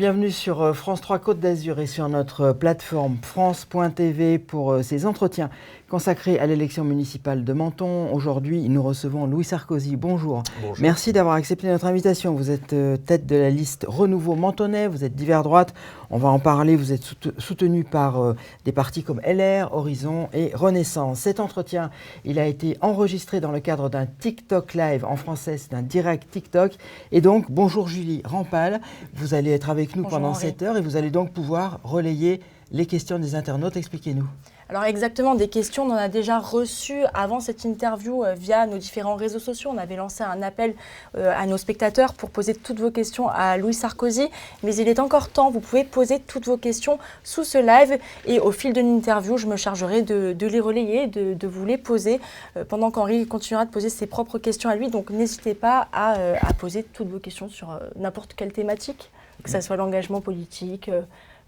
Bienvenue sur France 3 Côte d'Azur et sur notre plateforme France.tv pour ces entretiens consacrés à l'élection municipale de Menton. Aujourd'hui, nous recevons Louis Sarkozy. Bonjour. Bonjour. Merci d'avoir accepté notre invitation. Vous êtes tête de la liste Renouveau Mentonnais, vous êtes d'hiver droite. On va en parler. Vous êtes soutenu par des partis comme LR, Horizon et Renaissance. Cet entretien, il a été enregistré dans le cadre d'un TikTok live en français, c'est un direct TikTok. Et donc, bonjour Julie Rampal, vous allez être avec nous pendant 7 heures et vous allez donc pouvoir relayer les questions des internautes. Expliquez-nous. Alors exactement, des questions, on en a déjà reçues avant cette interview via nos différents réseaux sociaux. On avait lancé un appel à nos spectateurs pour poser toutes vos questions à Louis Sarkozy. Mais il est encore temps, vous pouvez poser toutes vos questions sous ce live. Et au fil de l'interview, je me chargerai de les relayer, de vous les poser pendant qu'Henri continuera de poser ses propres questions à lui. Donc n'hésitez pas à poser toutes vos questions sur n'importe quelle thématique, que ce soit l'engagement politique,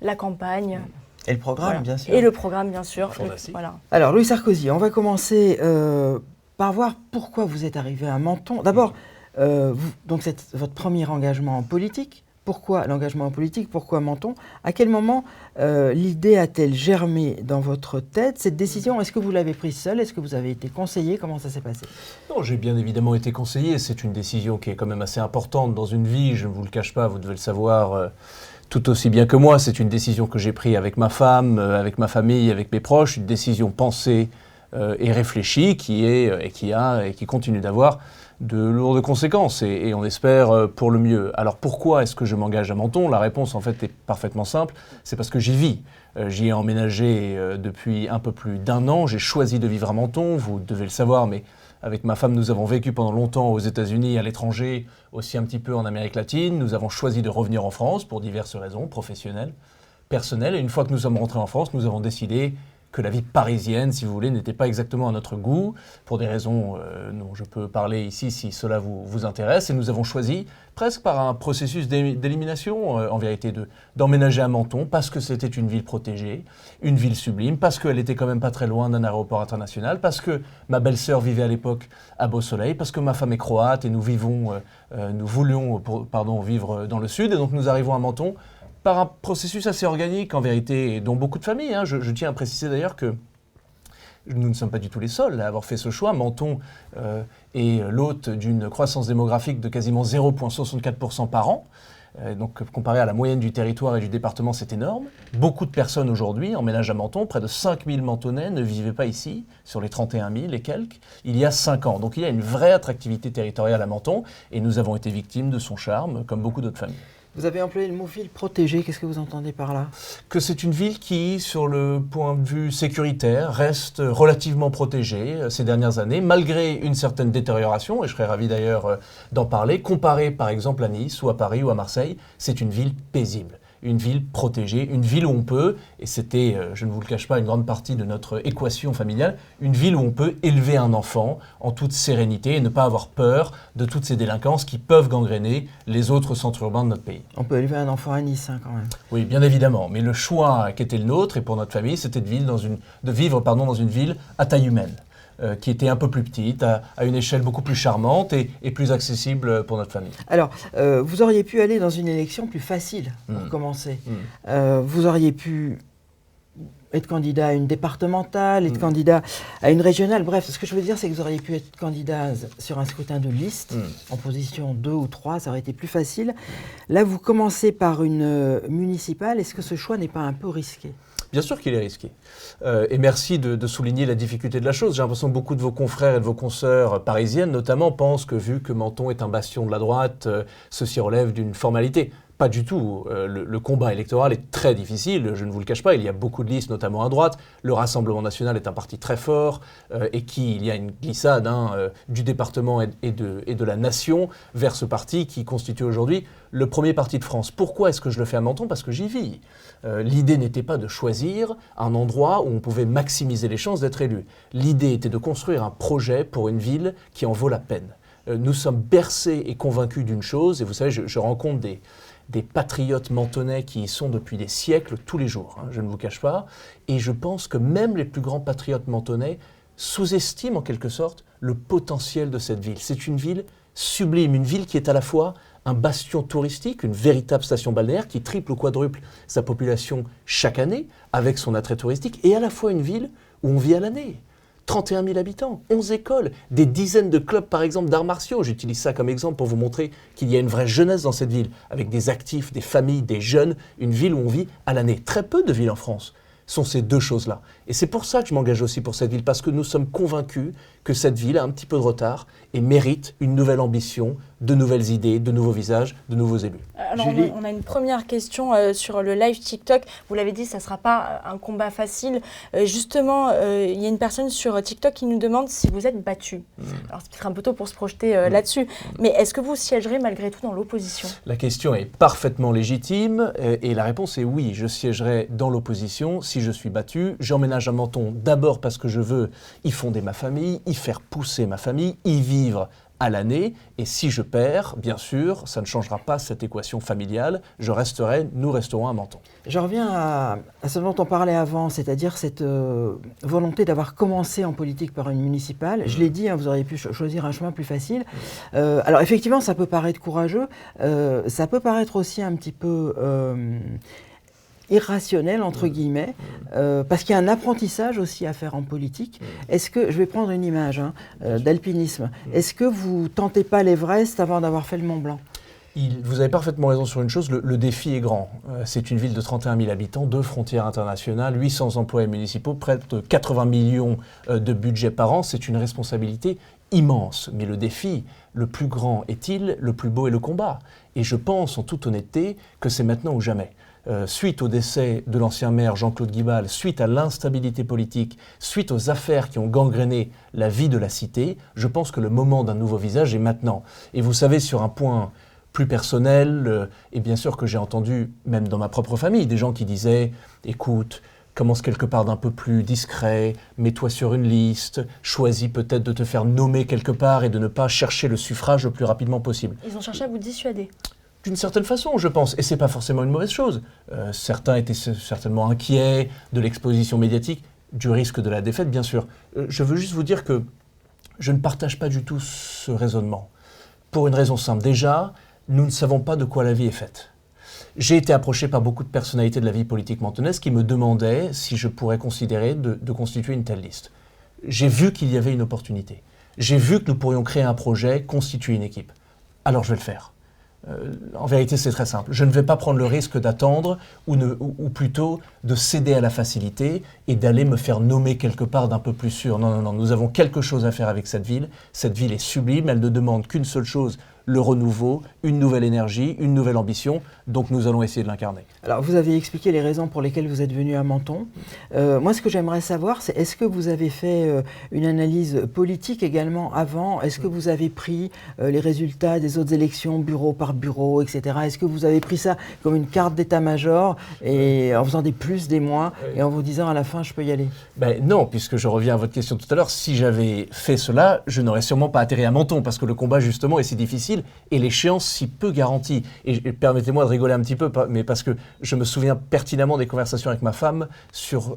la campagne. Et le programme, voilà. Bien sûr. Et le programme, bien sûr. Voilà. Alors, Louis Sarkozy, on va commencer par voir pourquoi vous êtes arrivé à Menton. D'abord, donc c'est votre premier engagement politique. Pourquoi l'engagement politique? Pourquoi Menton? À quel moment l'idée a-t-elle germé dans votre tête? Cette décision, est-ce que vous l'avez prise seule? Est-ce que vous avez été conseillé? Comment ça s'est passé? Non, j'ai bien évidemment été conseillé. C'est une décision qui est quand même assez importante dans une vie. Je ne vous le cache pas, vous devez le savoir tout aussi bien que moi. C'est une décision que j'ai prise avec ma femme, avec ma famille, avec mes proches. Une décision pensée et réfléchie qui continue d'avoir de lourdes conséquences et on espère pour le mieux. Alors pourquoi est-ce que je m'engage à Menton? La réponse en fait est parfaitement simple, c'est parce que j'y vis. J'y ai emménagé depuis un peu plus d'1 an, j'ai choisi de vivre à Menton, vous devez le savoir, mais avec ma femme nous avons vécu pendant longtemps aux États-Unis, à l'étranger, aussi un petit peu en Amérique latine. Nous avons choisi de revenir en France pour diverses raisons, professionnelles, personnelles, et une fois que nous sommes rentrés en France, nous avons décidé que la vie parisienne, si vous voulez, n'était pas exactement à notre goût, pour des raisons dont je peux parler ici si cela vous intéresse. Et nous avons choisi, presque par un processus d'élimination, en vérité, d'emménager à Menton, parce que c'était une ville protégée, une ville sublime, parce qu'elle était quand même pas très loin d'un aéroport international, parce que ma belle-sœur vivait à l'époque à Beau-Soleil, parce que ma femme est croate et nous voulions vivre dans le sud, et donc nous arrivons à Menton, par un processus assez organique, en vérité, dont beaucoup de familles. Je tiens à préciser d'ailleurs que nous ne sommes pas du tout les seuls à avoir fait ce choix. Menton est l'hôte d'une croissance démographique de quasiment 0,64% par an. Donc, comparé à la moyenne du territoire et du département, c'est énorme. Beaucoup de personnes aujourd'hui emménagent à Menton. Près de 5000 Mentonnais ne vivaient pas ici, sur les 31 000 et quelques, il y a 5 ans. Donc, il y a une vraie attractivité territoriale à Menton et nous avons été victimes de son charme, comme beaucoup d'autres familles. Vous avez employé le mot ville protégée, qu'est-ce que vous entendez par là? Que c'est une ville qui, sur le point de vue sécuritaire, reste relativement protégée ces dernières années, malgré une certaine détérioration, et je serais ravi d'ailleurs d'en parler. Comparé par exemple à Nice ou à Paris ou à Marseille, c'est une ville paisible. Une ville protégée, une ville où on peut, et c'était, je ne vous le cache pas, une grande partie de notre équation familiale, une ville où on peut élever un enfant en toute sérénité et ne pas avoir peur de toutes ces délinquances qui peuvent gangréner les autres centres urbains de notre pays. On peut élever un enfant à Nice, quand même. Oui, bien évidemment, mais le choix qui était le nôtre, et pour notre famille, c'était de vivre dans une ville à taille humaine. Qui était un peu plus petite, à une échelle beaucoup plus charmante et plus accessible pour notre famille. Alors, vous auriez pu aller dans une élection plus facile, pour commencer. Vous auriez pu être candidat à une départementale, être candidat à une régionale. Bref, ce que je veux dire, c'est que vous auriez pu être candidat sur un scrutin de liste, en position 2 ou 3, ça aurait été plus facile. Là, vous commencez par une municipale. Est-ce que ce choix n'est pas un peu risqué ? Bien sûr qu'il est risqué. Et merci de souligner la difficulté de la chose. J'ai l'impression que beaucoup de vos confrères et de vos consoeurs parisiennes, notamment, pensent que vu que Menton est un bastion de la droite, ceci relève d'une formalité. Pas du tout. Le combat électoral est très difficile, je ne vous le cache pas. Il y a beaucoup de listes, notamment à droite. Le Rassemblement national est un parti très fort il y a une glissade du département et de la nation vers ce parti qui constitue aujourd'hui le premier parti de France. Pourquoi est-ce que je le fais à Menton? Parce que j'y vis. L'idée n'était pas de choisir un endroit où on pouvait maximiser les chances d'être élu. L'idée était de construire un projet pour une ville qui en vaut la peine. Nous sommes bercés et convaincus d'une chose, et vous savez, je rencontre des patriotes mentonnais qui y sont depuis des siècles, tous les jours, je ne vous cache pas, et je pense que même les plus grands patriotes mentonnais sous-estiment en quelque sorte le potentiel de cette ville. C'est une ville sublime, une ville qui est à la fois un bastion touristique, une véritable station balnéaire qui triple ou quadruple sa population chaque année avec son attrait touristique, et à la fois une ville où on vit à l'année. 31 000 habitants, 11 écoles, des dizaines de clubs par exemple d'arts martiaux. J'utilise ça comme exemple pour vous montrer qu'il y a une vraie jeunesse dans cette ville, avec des actifs, des familles, des jeunes, une ville où on vit à l'année. Très peu de villes en France sont ces deux choses-là. Et c'est pour ça que je m'engage aussi pour cette ville, parce que nous sommes convaincus que cette ville a un petit peu de retard et mérite une nouvelle ambition, de nouvelles idées, de nouveaux visages, de nouveaux élus. Alors on a une première question sur le live TikTok. Vous l'avez dit, ça ne sera pas un combat facile. Justement, il y a une personne sur TikTok qui nous demande si vous êtes battu. Alors c'est peut-être un peu tôt pour se projeter là-dessus, mais est-ce que vous siégerez malgré tout dans l'opposition? La question est parfaitement légitime et la réponse est oui, je siégerai dans l'opposition si je suis battu. J'emménage à Menton d'abord parce que je veux y fonder ma famille, y faire pousser ma famille, y vivre à l'année, et si je perds, bien sûr, ça ne changera pas cette équation familiale, nous resterons à Menton. Je reviens à ce dont on parlait avant, c'est-à-dire cette volonté d'avoir commencé en politique par une municipale. Je l'ai dit, hein, vous auriez pu choisir un chemin plus facile. Alors effectivement, ça peut paraître courageux, ça peut paraître aussi un petit peu irrationnel, entre guillemets, parce qu'il y a un apprentissage aussi à faire en politique. Est-ce que, je vais prendre une image d'alpinisme, est-ce que vous tentez pas l'Everest avant d'avoir fait le Mont Blanc? Vous avez parfaitement raison sur une chose, le défi est grand. C'est une ville de 31 000 habitants, 2 frontières internationales, 800 employés municipaux, près de 80 millions de budget par an. C'est une responsabilité immense. Mais le défi, le plus grand est-il, le plus beau est le combat. Et je pense, en toute honnêteté, que c'est maintenant ou jamais. Suite au décès de l'ancien maire Jean-Claude Guibal, suite à l'instabilité politique, suite aux affaires qui ont gangréné la vie de la cité, je pense que le moment d'un nouveau visage est maintenant. Et vous savez, sur un point plus personnel, et bien sûr que j'ai entendu, même dans ma propre famille, des gens qui disaient « Écoute, commence quelque part d'un peu plus discret, mets-toi sur une liste, choisis peut-être de te faire nommer quelque part et de ne pas chercher le suffrage le plus rapidement possible. » Ils ont cherché à vous dissuader. D'une certaine façon, je pense, et c'est pas forcément une mauvaise chose. Certains étaient certainement inquiets de l'exposition médiatique, du risque de la défaite, bien sûr. Je veux juste vous dire que je ne partage pas du tout ce raisonnement. Pour une raison simple. Déjà, nous ne savons pas de quoi la vie est faite. J'ai été approché par beaucoup de personnalités de la vie politique mentonnaise qui me demandaient si je pourrais considérer de constituer une telle liste. J'ai vu qu'il y avait une opportunité. J'ai vu que nous pourrions créer un projet, constituer une équipe. Alors je vais le faire. En vérité, c'est très simple. Je ne vais pas prendre le risque d'attendre ou plutôt de céder à la facilité et d'aller me faire nommer quelque part d'un peu plus sûr. Non, non, non, nous avons quelque chose à faire avec cette ville. Cette ville est sublime, elle ne demande qu'une seule chose, le renouveau, une nouvelle énergie, une nouvelle ambition. Donc nous allons essayer de l'incarner. Alors vous avez expliqué les raisons pour lesquelles vous êtes venu à Menton. Moi, ce que j'aimerais savoir, c'est est-ce que vous avez fait une analyse politique également avant? Est-ce que vous avez pris les résultats des autres élections, bureau par bureau, etc. Est-ce que vous avez pris ça comme une carte d'état-major et en faisant des plus, des moins, et en vous disant à la fin, je peux y aller? Ben non, puisque je reviens à votre question tout à l'heure, si j'avais fait cela, je n'aurais sûrement pas atterri à Menton, parce que le combat justement est si difficile et l'échéance si peu garantie. Et permettez-moi de rigoler un petit peu, mais parce que je me souviens pertinemment des conversations avec ma femme sur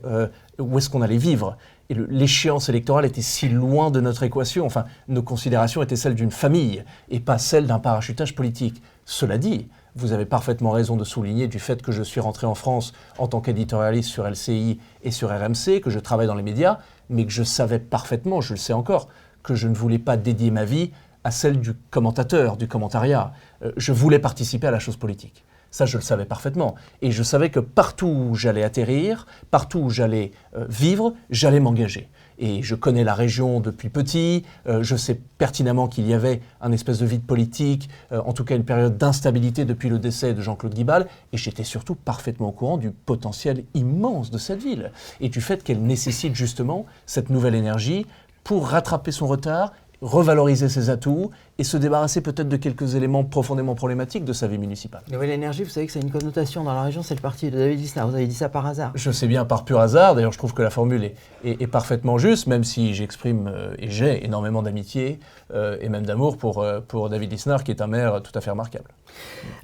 où est-ce qu'on allait vivre. Et l'échéance électorale était si loin de notre équation. Enfin, nos considérations étaient celles d'une famille et pas celles d'un parachutage politique. Cela dit, vous avez parfaitement raison de souligner du fait que je suis rentré en France en tant qu'éditorialiste sur LCI et sur RMC, que je travaille dans les médias, mais que je savais parfaitement, je le sais encore, que je ne voulais pas dédier ma vie à celle du commentateur, du commentariat. Je voulais participer à la chose politique. Ça, je le savais parfaitement. Et je savais que partout où j'allais atterrir, partout où j'allais vivre, j'allais m'engager. Et je connais la région depuis petit, je sais pertinemment qu'il y avait un espèce de vide politique, en tout cas une période d'instabilité depuis le décès de Jean-Claude Guibal, et j'étais surtout parfaitement au courant du potentiel immense de cette ville, et du fait qu'elle nécessite justement cette nouvelle énergie pour rattraper son retard, revaloriser ses atouts et se débarrasser peut-être de quelques éléments profondément problématiques de sa vie municipale. Nouvelle énergie, vous savez que ça a une connotation dans la région, c'est le parti de David Lisnard. Vous avez dit ça par hasard? Je sais bien par pur hasard, d'ailleurs je trouve que la formule est parfaitement juste, même si j'exprime et j'ai énormément d'amitié et même d'amour pour David Lisnard, qui est un maire tout à fait remarquable.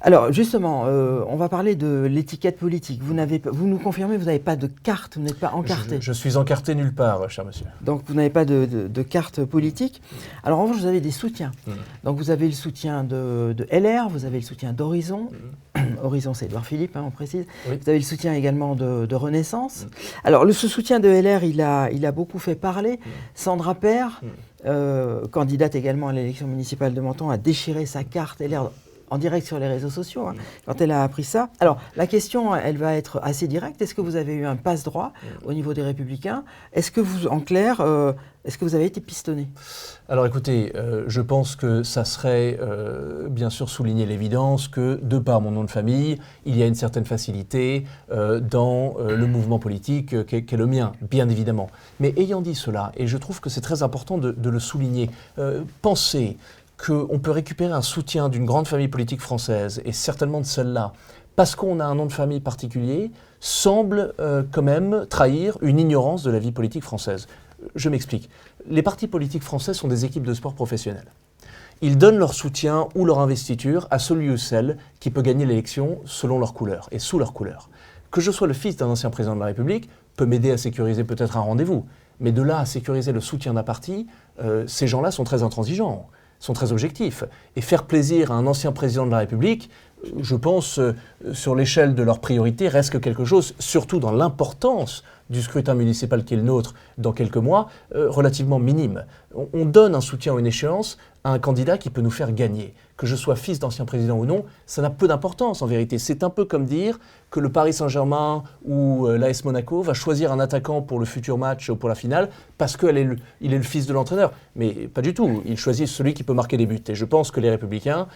Alors justement, on va parler de l'étiquette politique. Vous nous confirmez, vous n'avez pas de carte, vous n'êtes pas encarté. Je suis encarté nulle part, cher monsieur. Donc vous n'avez pas de carte politique. Alors en revanche, vous avez des soutiens. Donc vous avez le soutien de LR, vous avez le soutien d'Horizon. Horizon, c'est Édouard Philippe, on précise. Oui. Vous avez le soutien également de Renaissance. Alors ce soutien de LR, il a beaucoup fait parler. Sandra Père, candidate également à l'élection municipale de Menton, a déchiré sa carte LR en direct sur les réseaux sociaux, quand elle a appris ça. Alors, la question, elle va être assez directe. Est-ce que vous avez eu un passe-droit au niveau des Républicains? Est-ce que vous, en clair, est-ce que vous avez été pistonné? Alors écoutez, je pense que ça serait bien sûr souligner l'évidence que, de par mon nom de famille, il y a une certaine facilité dans le mouvement politique qu'est le mien, bien évidemment. Mais ayant dit cela, et je trouve que c'est très important de le souligner, pensez qu'on peut récupérer un soutien d'une grande famille politique française, et certainement de celle-là, parce qu'on a un nom de famille particulier, semble quand même trahir une ignorance de la vie politique française. Je m'explique. Les partis politiques français sont des équipes de sport professionnelles. Ils donnent leur soutien ou leur investiture à celui ou celle qui peut gagner l'élection selon leur couleur et sous leur couleur. Que je sois le fils d'un ancien président de la République peut m'aider à sécuriser peut-être un rendez-vous, mais de là à sécuriser le soutien d'un parti, ces gens-là sont très intransigeants, sont très objectifs. Et faire plaisir à un ancien président de la République, je pense, sur l'échelle de leurs priorités, reste que quelque chose, surtout dans l'importance du scrutin municipal qui est le nôtre dans quelques mois, relativement minime. On donne un soutien à une échéance à un candidat qui peut nous faire gagner. Que je sois fils d'ancien président ou non, ça n'a peu d'importance en vérité. C'est un peu comme dire que le Paris Saint-Germain ou l'AS Monaco va choisir un attaquant pour le futur match ou pour la finale parce qu'il est le fils de l'entraîneur. Mais pas du tout, ils choisissent celui qui peut marquer des buts. Et je pense que les Républicains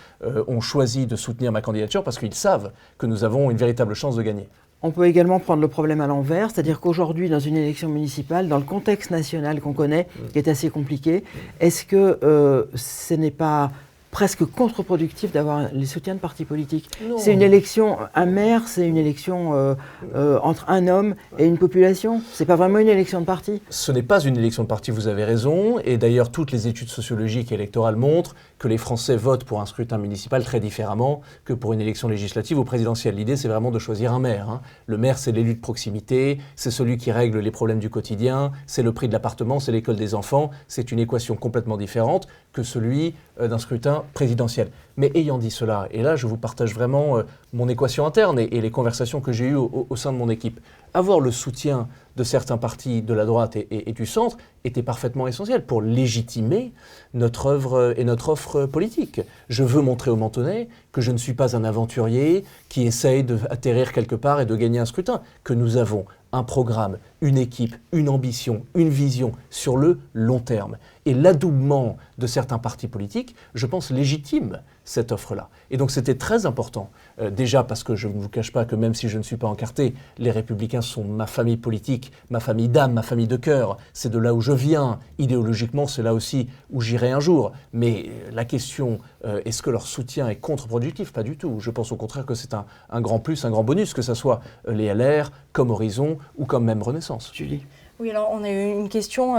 ont choisi de soutenir ma candidature parce qu'ils savent que nous avons une véritable chance de gagner. On peut également prendre le problème à l'envers, c'est-à-dire qu'aujourd'hui, dans une élection municipale, dans le contexte national qu'on connaît, qui est assez compliqué, est-ce que ce n'est pas presque contre-productif d'avoir les soutiens de partis politiques? C'est une élection, un maire, c'est une élection entre un homme et une population. C'est pas vraiment une élection de parti. Ce n'est pas une élection de parti, vous avez raison. Et d'ailleurs, toutes les études sociologiques et électorales montrent que les Français votent pour un scrutin municipal très différemment que pour une élection législative ou présidentielle. L'idée, c'est vraiment de choisir un maire. Le maire, c'est l'élu de proximité, c'est celui qui règle les problèmes du quotidien, c'est le prix de l'appartement, c'est l'école des enfants. C'est une équation complètement différente que celui d'un scrutin présidentiel. Mais ayant dit cela, et là je vous partage vraiment mon équation interne et les conversations que j'ai eues au sein de mon équipe, avoir le soutien de certains partis de la droite et du centre était parfaitement essentiel pour légitimer notre œuvre et notre offre politique. Je veux montrer aux Mentonnais que je ne suis pas un aventurier qui essaye d'atterrir quelque part et de gagner un scrutin, que nous avons un programme, une équipe, une ambition, une vision sur le long terme. Et l'adoubement de certains partis politiques, je pense, légitime cette offre-là. Et donc c'était très important, déjà parce que je ne vous cache pas que même si je ne suis pas encarté, les Républicains sont ma famille politique, ma famille d'âme, ma famille de cœur. C'est de là où je viens. Idéologiquement, c'est là aussi où j'irai un jour. Mais la question, est-ce que leur soutien est contre-productif? Pas du tout. Je pense au contraire que c'est un grand plus, un grand bonus, que ce soit les LR, comme Horizon ou comme même Renaissance. Julie. Oui, alors on a eu une question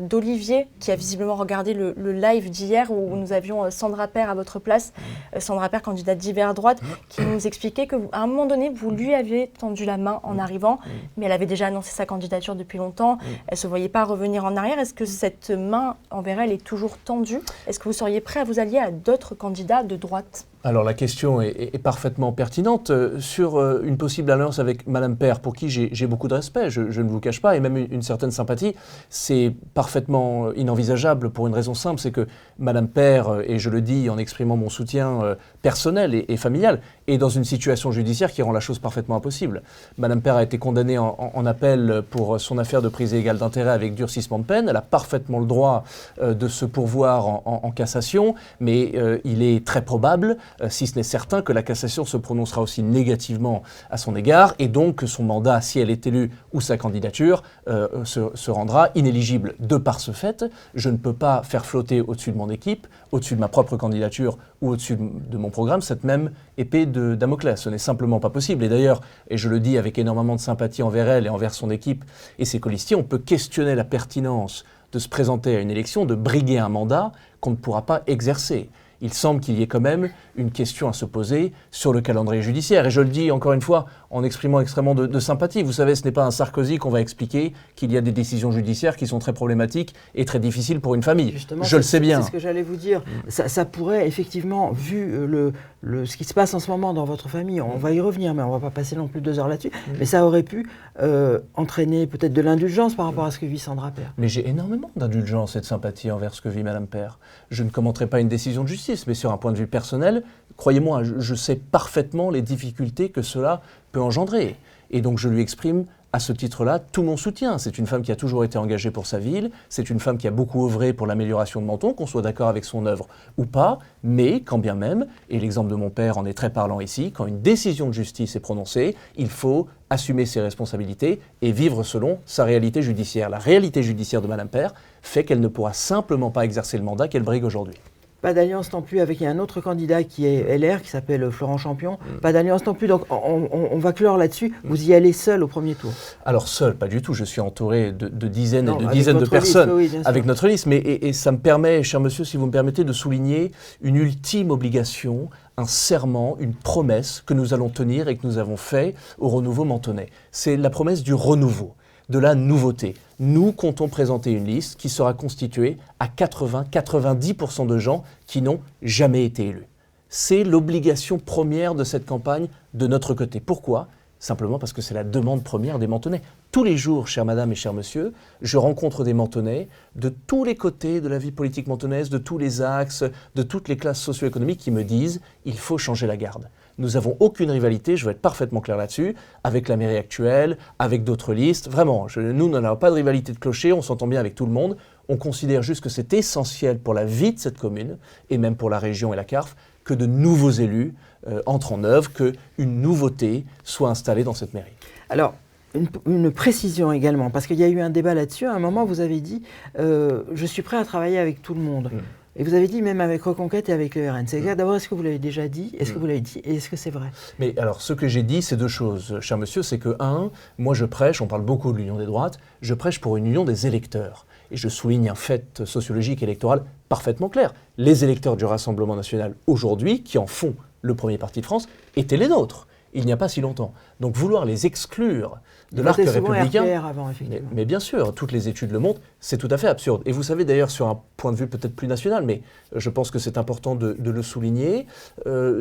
d'Olivier qui a visiblement regardé le live d'hier où nous avions Sandra Père à votre place, Sandra Père, candidate d'hiver droite, qui nous expliquait qu'à un moment donné, vous lui aviez tendu la main en arrivant, mais elle avait déjà annoncé sa candidature depuis longtemps, elle ne se voyait pas revenir en arrière. Est-ce que cette main envers elle est toujours tendue? Est-ce que vous seriez prêt à vous allier à d'autres candidats de droite? Alors la question est parfaitement pertinente sur une possible alliance avec Madame Père, pour qui j'ai beaucoup de respect, je ne vous cache pas, et même une certaine sympathie. C'est parfaitement inenvisageable pour une raison simple, c'est que Madame Père, et je le dis en exprimant mon soutien personnel et familial, est dans une situation judiciaire qui rend la chose parfaitement impossible. Madame Père a été condamnée en appel pour son affaire de prise illégale d'intérêt avec durcissement de peine. Elle a parfaitement le droit de se pourvoir en cassation, mais il est très probable, si ce n'est certain, que la cassation se prononcera aussi négativement à son égard, et donc que son mandat, si elle est élue, ou sa candidature, se rendra inéligible. De par ce fait, je ne peux pas faire flotter au-dessus de mon équipe, au-dessus de ma propre candidature ou au-dessus de mon programme, cette même épée de Damoclès. Ce n'est simplement pas possible. Et d'ailleurs, et je le dis avec énormément de sympathie envers elle et envers son équipe et ses colistiers, on peut questionner la pertinence de se présenter à une élection, de briguer un mandat qu'on ne pourra pas exercer. Il semble qu'il y ait quand même une question à se poser sur le calendrier judiciaire. Et je le dis encore une fois en exprimant extrêmement de sympathie. Vous savez, ce n'est pas un Sarkozy qu'on va expliquer qu'il y a des décisions judiciaires qui sont très problématiques et très difficiles pour une famille. Justement, je le sais bien. C'est ce que j'allais vous dire. Ça pourrait effectivement, vu ce qui se passe en ce moment dans votre famille, on va y revenir, mais on ne va pas passer non plus 2 heures là-dessus, mais ça aurait pu entraîner peut-être de l'indulgence par rapport à ce que vit Sandra Paire. Mais j'ai énormément d'indulgence et de sympathie envers ce que vit Madame Paire. Je ne commenterai pas une décision de justice, mais sur un point de vue personnel, croyez-moi, je sais parfaitement les difficultés que cela peut engendrer. Et donc je lui exprime à ce titre-là tout mon soutien. C'est une femme qui a toujours été engagée pour sa ville, c'est une femme qui a beaucoup œuvré pour l'amélioration de Menton, qu'on soit d'accord avec son œuvre ou pas, mais quand bien même, et l'exemple de mon père en est très parlant ici, quand une décision de justice est prononcée, il faut assumer ses responsabilités et vivre selon sa réalité judiciaire. La réalité judiciaire de Madame Paire fait qu'elle ne pourra simplement pas exercer le mandat qu'elle brigue aujourd'hui. Pas d'alliance non plus avec un autre candidat qui est LR, qui s'appelle Florent Champion. Pas d'alliance non plus, donc on va clore là-dessus. Vous y allez seul au premier tour? Alors seul, pas du tout. Je suis entouré de dizaines et de dizaines de personnes liste, oui, avec notre liste. Mais, et ça me permet, cher monsieur, si vous me permettez, de souligner une ultime obligation, un serment, une promesse que nous allons tenir et que nous avons fait au renouveau mentonnais. C'est la promesse du renouveau, de la nouveauté. Nous comptons présenter une liste qui sera constituée à 80-90% de gens qui n'ont jamais été élus. C'est l'obligation première de cette campagne de notre côté. Pourquoi ? Simplement parce que c'est la demande première des Mentonnais. Tous les jours, chère madame et cher monsieur, je rencontre des Mentonnais de tous les côtés de la vie politique mentonnaise, de tous les axes, de toutes les classes socio-économiques qui me disent « il faut changer la garde ». Nous n'avons aucune rivalité, je vais être parfaitement clair là-dessus, avec la mairie actuelle, avec d'autres listes. Vraiment, nous n'avons pas de rivalité de clocher, on s'entend bien avec tout le monde. On considère juste que c'est essentiel pour la vie de cette commune, et même pour la région et la CARF, que de nouveaux élus entrent en œuvre, qu'une nouveauté soit installée dans cette mairie. Alors, une précision également, parce qu'il y a eu un débat là-dessus. À un moment, vous avez dit « je suis prêt à travailler avec tout le monde ». Et vous avez dit même avec Reconquête et avec le RN. C'est exact. D'abord, est-ce que vous l'avez déjà dit? Est-ce que vous l'avez dit? Et est-ce que c'est vrai? Mais alors, ce que j'ai dit, c'est 2 choses, cher monsieur. C'est que, 1, moi je prêche, on parle beaucoup de l'union des droites, je prêche pour une union des électeurs. Et je souligne un fait sociologique électoral parfaitement clair. Les électeurs du Rassemblement national aujourd'hui, qui en font le premier parti de France, étaient les nôtres. Il n'y a pas si longtemps. Donc vouloir les exclure de l'arc républicain, avant, mais bien sûr, toutes les études le montrent, c'est tout à fait absurde. Et vous savez d'ailleurs, sur un point de vue peut-être plus national, mais je pense que c'est important de le souligner,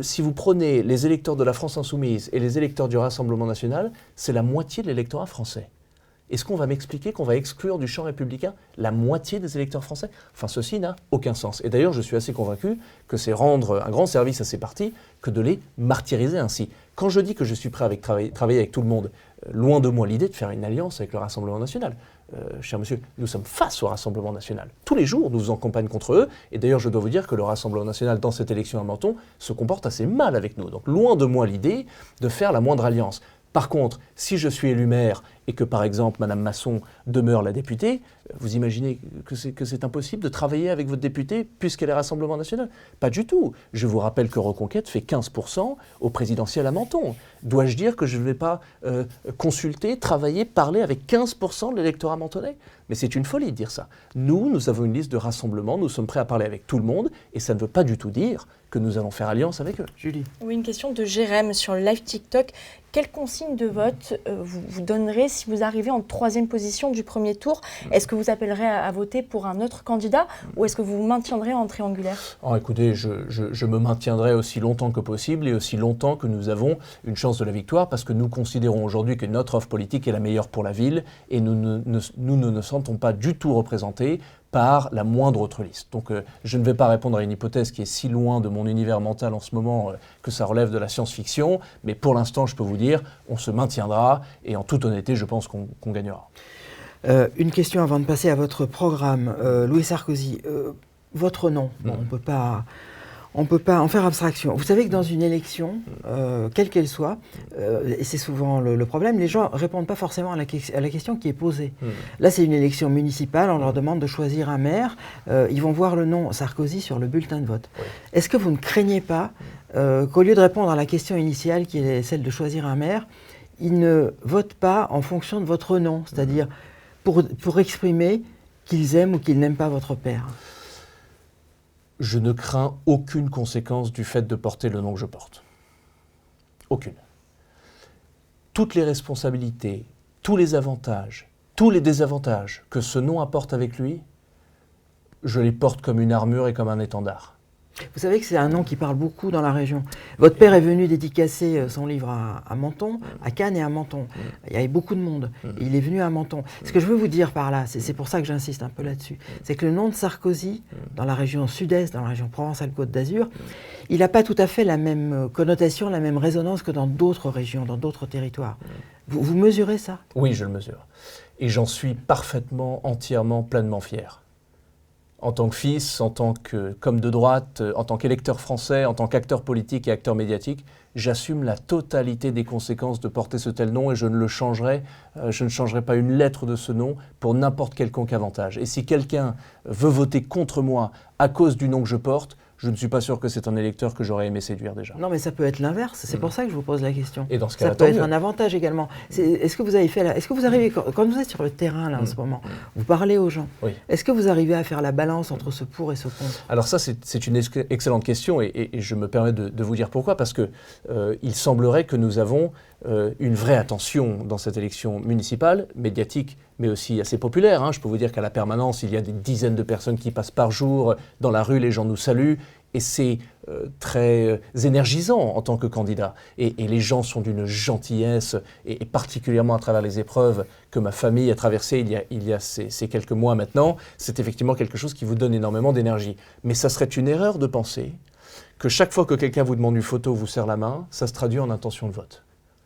si vous prenez les électeurs de la France Insoumise et les électeurs du Rassemblement national, c'est la moitié de l'électorat français. Est-ce qu'on va m'expliquer qu'on va exclure du champ républicain la moitié des électeurs français? Enfin, ceci n'a aucun sens. Et d'ailleurs, je suis assez convaincu que c'est rendre un grand service à ces partis que de les martyriser ainsi. Quand je dis que je suis prêt à travailler avec tout le monde, loin de moi l'idée de faire une alliance avec le Rassemblement national. Cher monsieur, nous sommes face au Rassemblement national. Tous les jours, nous faisons campagne contre eux. Et d'ailleurs, je dois vous dire que le Rassemblement national, dans cette élection à Menton, se comporte assez mal avec nous. Donc, loin de moi l'idée de faire la moindre alliance. Par contre, si je suis élu maire et que, par exemple, Mme Masson demeure la députée, vous imaginez que c'est impossible de travailler avec votre députée puisqu'elle est Rassemblement national? Pas du tout. Je vous rappelle que Reconquête fait 15% au présidentiel à Menton. Dois-je dire que je ne vais pas consulter, travailler, parler avec 15% de l'électorat mentonnais? Mais c'est une folie de dire ça. Nous avons une liste de rassemblement, nous sommes prêts à parler avec tout le monde et ça ne veut pas du tout dire que nous allons faire alliance avec eux. Julie. Oui, une question de Jérém sur le live TikTok. Quelle consigne de vote vous donnerez si vous arrivez en 3e position du premier tour? Est-ce que vous appellerez à voter pour un autre candidat ou est-ce que vous vous maintiendrez en triangulaire? Écoutez, je me maintiendrai aussi longtemps que possible et aussi longtemps que nous avons une chance de la victoire parce que nous considérons aujourd'hui que notre offre politique est la meilleure pour la ville et nous ne sentons pas du tout représentés par la moindre autre liste. Donc je ne vais pas répondre à une hypothèse qui est si loin de mon univers mental en ce moment que ça relève de la science-fiction, mais pour l'instant, je peux vous dire, on se maintiendra et en toute honnêteté, je pense qu'on gagnera. Une question avant de passer à votre programme. Louis Sarkozy, votre nom, on peut pas en faire abstraction. Vous savez que dans une élection, quelle qu'elle soit, et c'est souvent le problème, les gens ne répondent pas forcément à la question qui est posée. Là, c'est une élection municipale, on leur demande de choisir un maire, ils vont voir le nom Sarkozy sur le bulletin de vote. Oui. Est-ce que vous ne craignez pas qu'au lieu de répondre à la question initiale, qui est celle de choisir un maire, ils ne votent pas en fonction de votre nom, c'est-à-dire pour exprimer qu'ils aiment ou qu'ils n'aiment pas votre père? Je ne crains aucune conséquence du fait de porter le nom que je porte. Aucune. Toutes les responsabilités, tous les avantages, tous les désavantages que ce nom apporte avec lui, je les porte comme une armure et comme un étendard. Vous savez que c'est un nom qui parle beaucoup dans la région. Votre père est venu dédicacer son livre à Menton, à Cannes et à Menton. Il y avait beaucoup de monde. Il est venu à Menton. Ce que je veux vous dire par là, c'est pour ça que j'insiste un peu là-dessus, c'est que le nom de Sarkozy, dans la région sud-est, dans la région Provence-Alpes-Côte d'Azur, il n'a pas tout à fait la même connotation, la même résonance que dans d'autres régions, dans d'autres territoires. Vous mesurez ça? Oui, je le mesure. Et j'en suis parfaitement, entièrement, pleinement fier. En tant que fils, en tant qu'homme de droite, en tant qu'électeur français, en tant qu'acteur politique et acteur médiatique, j'assume la totalité des conséquences de porter ce tel nom et je ne le changerai, je ne changerai pas une lettre de ce nom pour n'importe quelconque avantage. Et si quelqu'un veut voter contre moi à cause du nom que je porte, je ne suis pas sûr que c'est un électeur que j'aurais aimé séduire déjà. Non, mais ça peut être l'inverse. C'est pour ça que je vous pose la question. Et dans ce cas-là, ça peut être un avantage également. Est-ce que vous avez fait est-ce que vous arrivez, quand vous êtes sur le terrain là en ce moment, vous parlez aux gens. Oui. Est-ce que vous arrivez à faire la balance entre ce pour et ce contre? Alors ça, c'est une excellente question et je me permets de vous dire pourquoi. Parce que il semblerait que nous avons une vraie attention dans cette élection municipale, médiatique, mais aussi assez populaire. Hein. Je peux vous dire qu'à la permanence, il y a des dizaines de personnes qui passent par jour. Dans la rue, les gens nous saluent. Et c'est très énergisant en tant que candidat. Et les gens sont d'une gentillesse, et particulièrement à travers les épreuves que ma famille a traversées il y a ces quelques mois maintenant. C'est effectivement quelque chose qui vous donne énormément d'énergie. Mais ça serait une erreur de penser que chaque fois que quelqu'un vous demande une photo, vous serre la main, ça se traduit en intention de vote.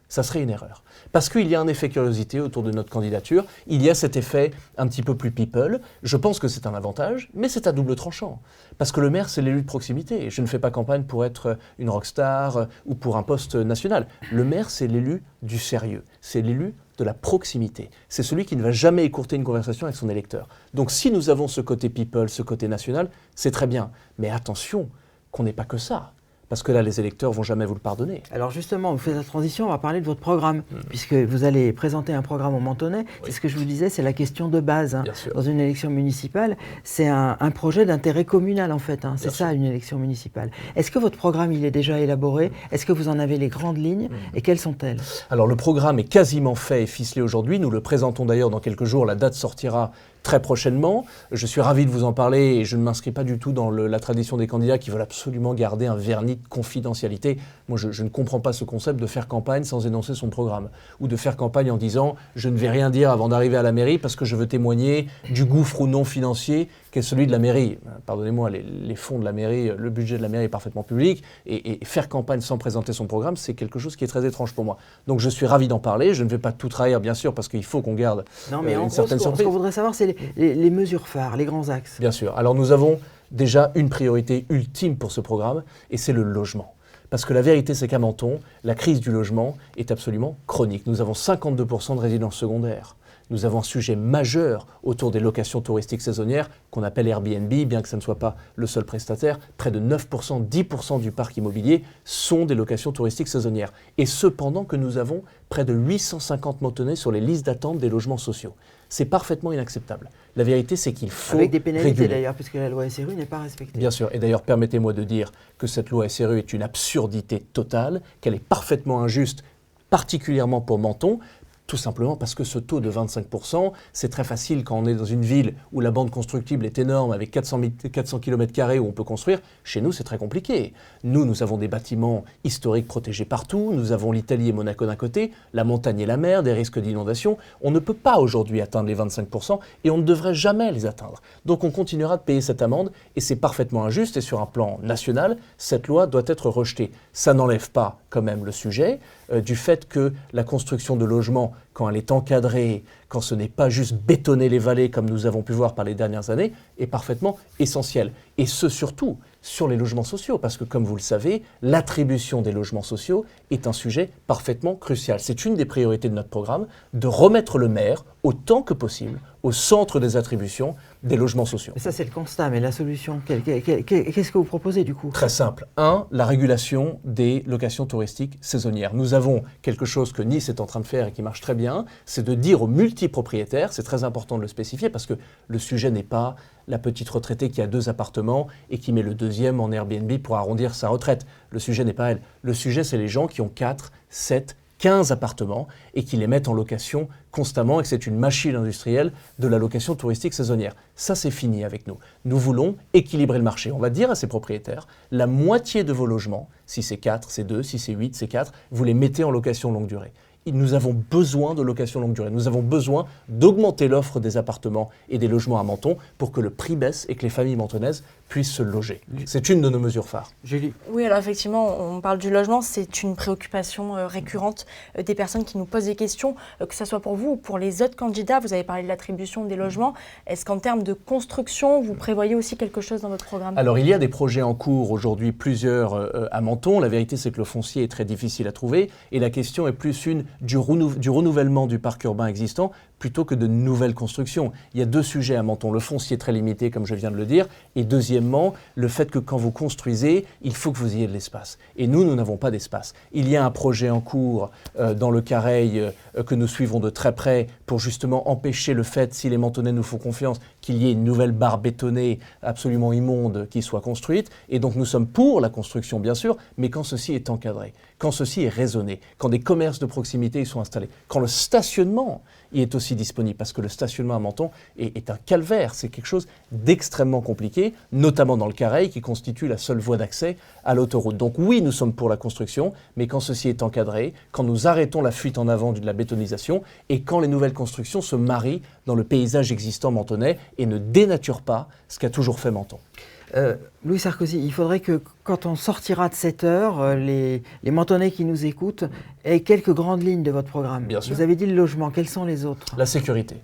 Ça serait une erreur. Parce qu'il y a un effet curiosité autour de notre candidature, il y a cet effet un petit peu plus people. Je pense que c'est un avantage, mais c'est à double tranchant. Parce que le maire, c'est l'élu de proximité. Je ne fais pas campagne pour être une rockstar ou pour un poste national. Le maire, c'est l'élu du sérieux. C'est l'élu de la proximité. C'est celui qui ne va jamais écourter une conversation avec son électeur. Donc si nous avons ce côté people, ce côté national, c'est très bien. Mais attention, qu'on n'ait pas que ça. Parce que là, les électeurs ne vont jamais vous le pardonner. Alors justement, vous faites la transition, on va parler de votre programme, puisque vous allez présenter un programme au Mentonais. Oui. C'est ce que je vous disais, c'est la question de base. Hein. Dans une élection municipale, c'est un projet d'intérêt communal en fait. Hein. C'est ça, une élection municipale. Est-ce que votre programme, il est déjà élaboré? Est-ce que vous en avez les grandes lignes? Et quelles sont-elles? Alors le programme est quasiment fait et ficelé aujourd'hui. Nous le présentons d'ailleurs dans quelques jours. La date sortira très prochainement. Je suis ravi de vous en parler et je ne m'inscris pas du tout dans la tradition des candidats qui veulent absolument garder un vernis de confidentialité. Moi, je ne comprends pas ce concept de faire campagne sans énoncer son programme ou de faire campagne en disant « je ne vais rien dire avant d'arriver à la mairie parce que je veux témoigner du gouffre ou non financier qu'est celui de la mairie ». Pardonnez-moi, les fonds de la mairie, le budget de la mairie est parfaitement public et faire campagne sans présenter son programme, c'est quelque chose qui est très étrange pour moi. Donc je suis ravi d'en parler. Je ne vais pas tout trahir, bien sûr, parce qu'il faut qu'on garde une certaine surprise. Ce qu'on voudrait savoir, c'est les mesures phares, les grands axes. Bien sûr. Alors nous avons déjà une priorité ultime pour ce programme, et c'est le logement. Parce que la vérité, c'est qu'à Menton, la crise du logement est absolument chronique. Nous avons 52% de résidences secondaires. Nous avons un sujet majeur autour des locations touristiques saisonnières qu'on appelle Airbnb, bien que ce ne soit pas le seul prestataire. Près de 9%, 10% du parc immobilier sont des locations touristiques saisonnières. Et cependant que nous avons près de 850 Mentonais sur les listes d'attente des logements sociaux. C'est parfaitement inacceptable. La vérité, c'est qu'il faut avec des pénalités réguler. D'ailleurs, puisque la loi SRU n'est pas respectée. Bien sûr. Et d'ailleurs, permettez-moi de dire que cette loi SRU est une absurdité totale, qu'elle est parfaitement injuste, particulièrement pour Menton, tout simplement parce que ce taux de 25%, c'est très facile quand on est dans une ville où la bande constructible est énorme, avec 400 km² où on peut construire. Chez nous, c'est très compliqué. Nous avons des bâtiments historiques protégés partout, nous avons l'Italie et Monaco d'un côté, la montagne et la mer, des risques d'inondation. On ne peut pas aujourd'hui atteindre les 25% et on ne devrait jamais les atteindre. Donc on continuera de payer cette amende et c'est parfaitement injuste et sur un plan national, cette loi doit être rejetée. Ça n'enlève pas quand même le sujet du fait que la construction de logements, quand elle est encadrée, quand ce n'est pas juste bétonner les vallées comme nous avons pu voir par les dernières années, est parfaitement essentielle. Et ce surtout sur les logements sociaux, parce que comme vous le savez, l'attribution des logements sociaux est un sujet parfaitement crucial. C'est une des priorités de notre programme, de remettre le maire, autant que possible, au centre des attributions des logements sociaux. Et ça, c'est le constat, mais la solution, qu'est-ce que vous proposez du coup? Très simple. 1, la régulation des locations touristiques saisonnières. Nous avons quelque chose que Nice est en train de faire et qui marche très bien, c'est de dire aux multipropriétaires, c'est très important de le spécifier parce que le sujet n'est pas la petite retraitée qui a 2 appartements et qui met le 2e en Airbnb pour arrondir sa retraite. Le sujet n'est pas elle. Le sujet, c'est les gens qui ont 4, 7, 15 appartements et qui les mettent en location constamment et que c'est une machine industrielle de la location touristique saisonnière. Ça, c'est fini avec nous. Nous voulons équilibrer le marché. On va dire à ces propriétaires, la moitié de vos logements, si c'est 4, c'est 2, si c'est 8, c'est 4, vous les mettez en location longue durée. Nous avons besoin de location longue durée. Nous avons besoin d'augmenter l'offre des appartements et des logements à Menton pour que le prix baisse et que les familles mentonnaises puissent se loger. C'est une de nos mesures phares. Julie. Oui, alors effectivement, on parle du logement, c'est une préoccupation récurrente des personnes qui nous posent des questions, que ce soit pour vous ou pour les autres candidats. Vous avez parlé de l'attribution des logements. Est-ce qu'en termes de construction, vous prévoyez aussi quelque chose dans votre programme? Alors, il y a des projets en cours aujourd'hui, plusieurs à Menton. La vérité, c'est que le foncier est très difficile à trouver et la question est plus une du renouvellement du parc urbain existant plutôt que de nouvelles constructions. Il y a 2 sujets à Menton. Le foncier très limité, comme je viens de le dire, et deuxièmement, le fait que quand vous construisez, il faut que vous ayez de l'espace. Et nous n'avons pas d'espace. Il y a un projet en cours dans le Careil que nous suivrons de très près pour justement empêcher le fait, si les Mentonnais nous font confiance, qu'il y ait une nouvelle barre bétonnée absolument immonde qui soit construite. Et donc nous sommes pour la construction, bien sûr, mais quand ceci est encadré, quand ceci est raisonné, quand des commerces de proximité y sont installés, quand le stationnement y est aussi disponible, parce que le stationnement à Menton est un calvaire, c'est quelque chose d'extrêmement compliqué, notamment dans le Careil, qui constitue la seule voie d'accès à l'autoroute. Donc oui, nous sommes pour la construction, mais quand ceci est encadré, quand nous arrêtons la fuite en avant de la bétonisation, et quand les nouvelles constructions se marient dans le paysage existant mentonnais et ne dénaturent pas ce qu'a toujours fait Menton. Louis Sarkozy, il faudrait que quand on sortira de cette heure, les Mentonnais qui nous écoutent aient quelques grandes lignes de votre programme. Bien sûr. Vous avez dit le logement, quels sont les autres? La sécurité.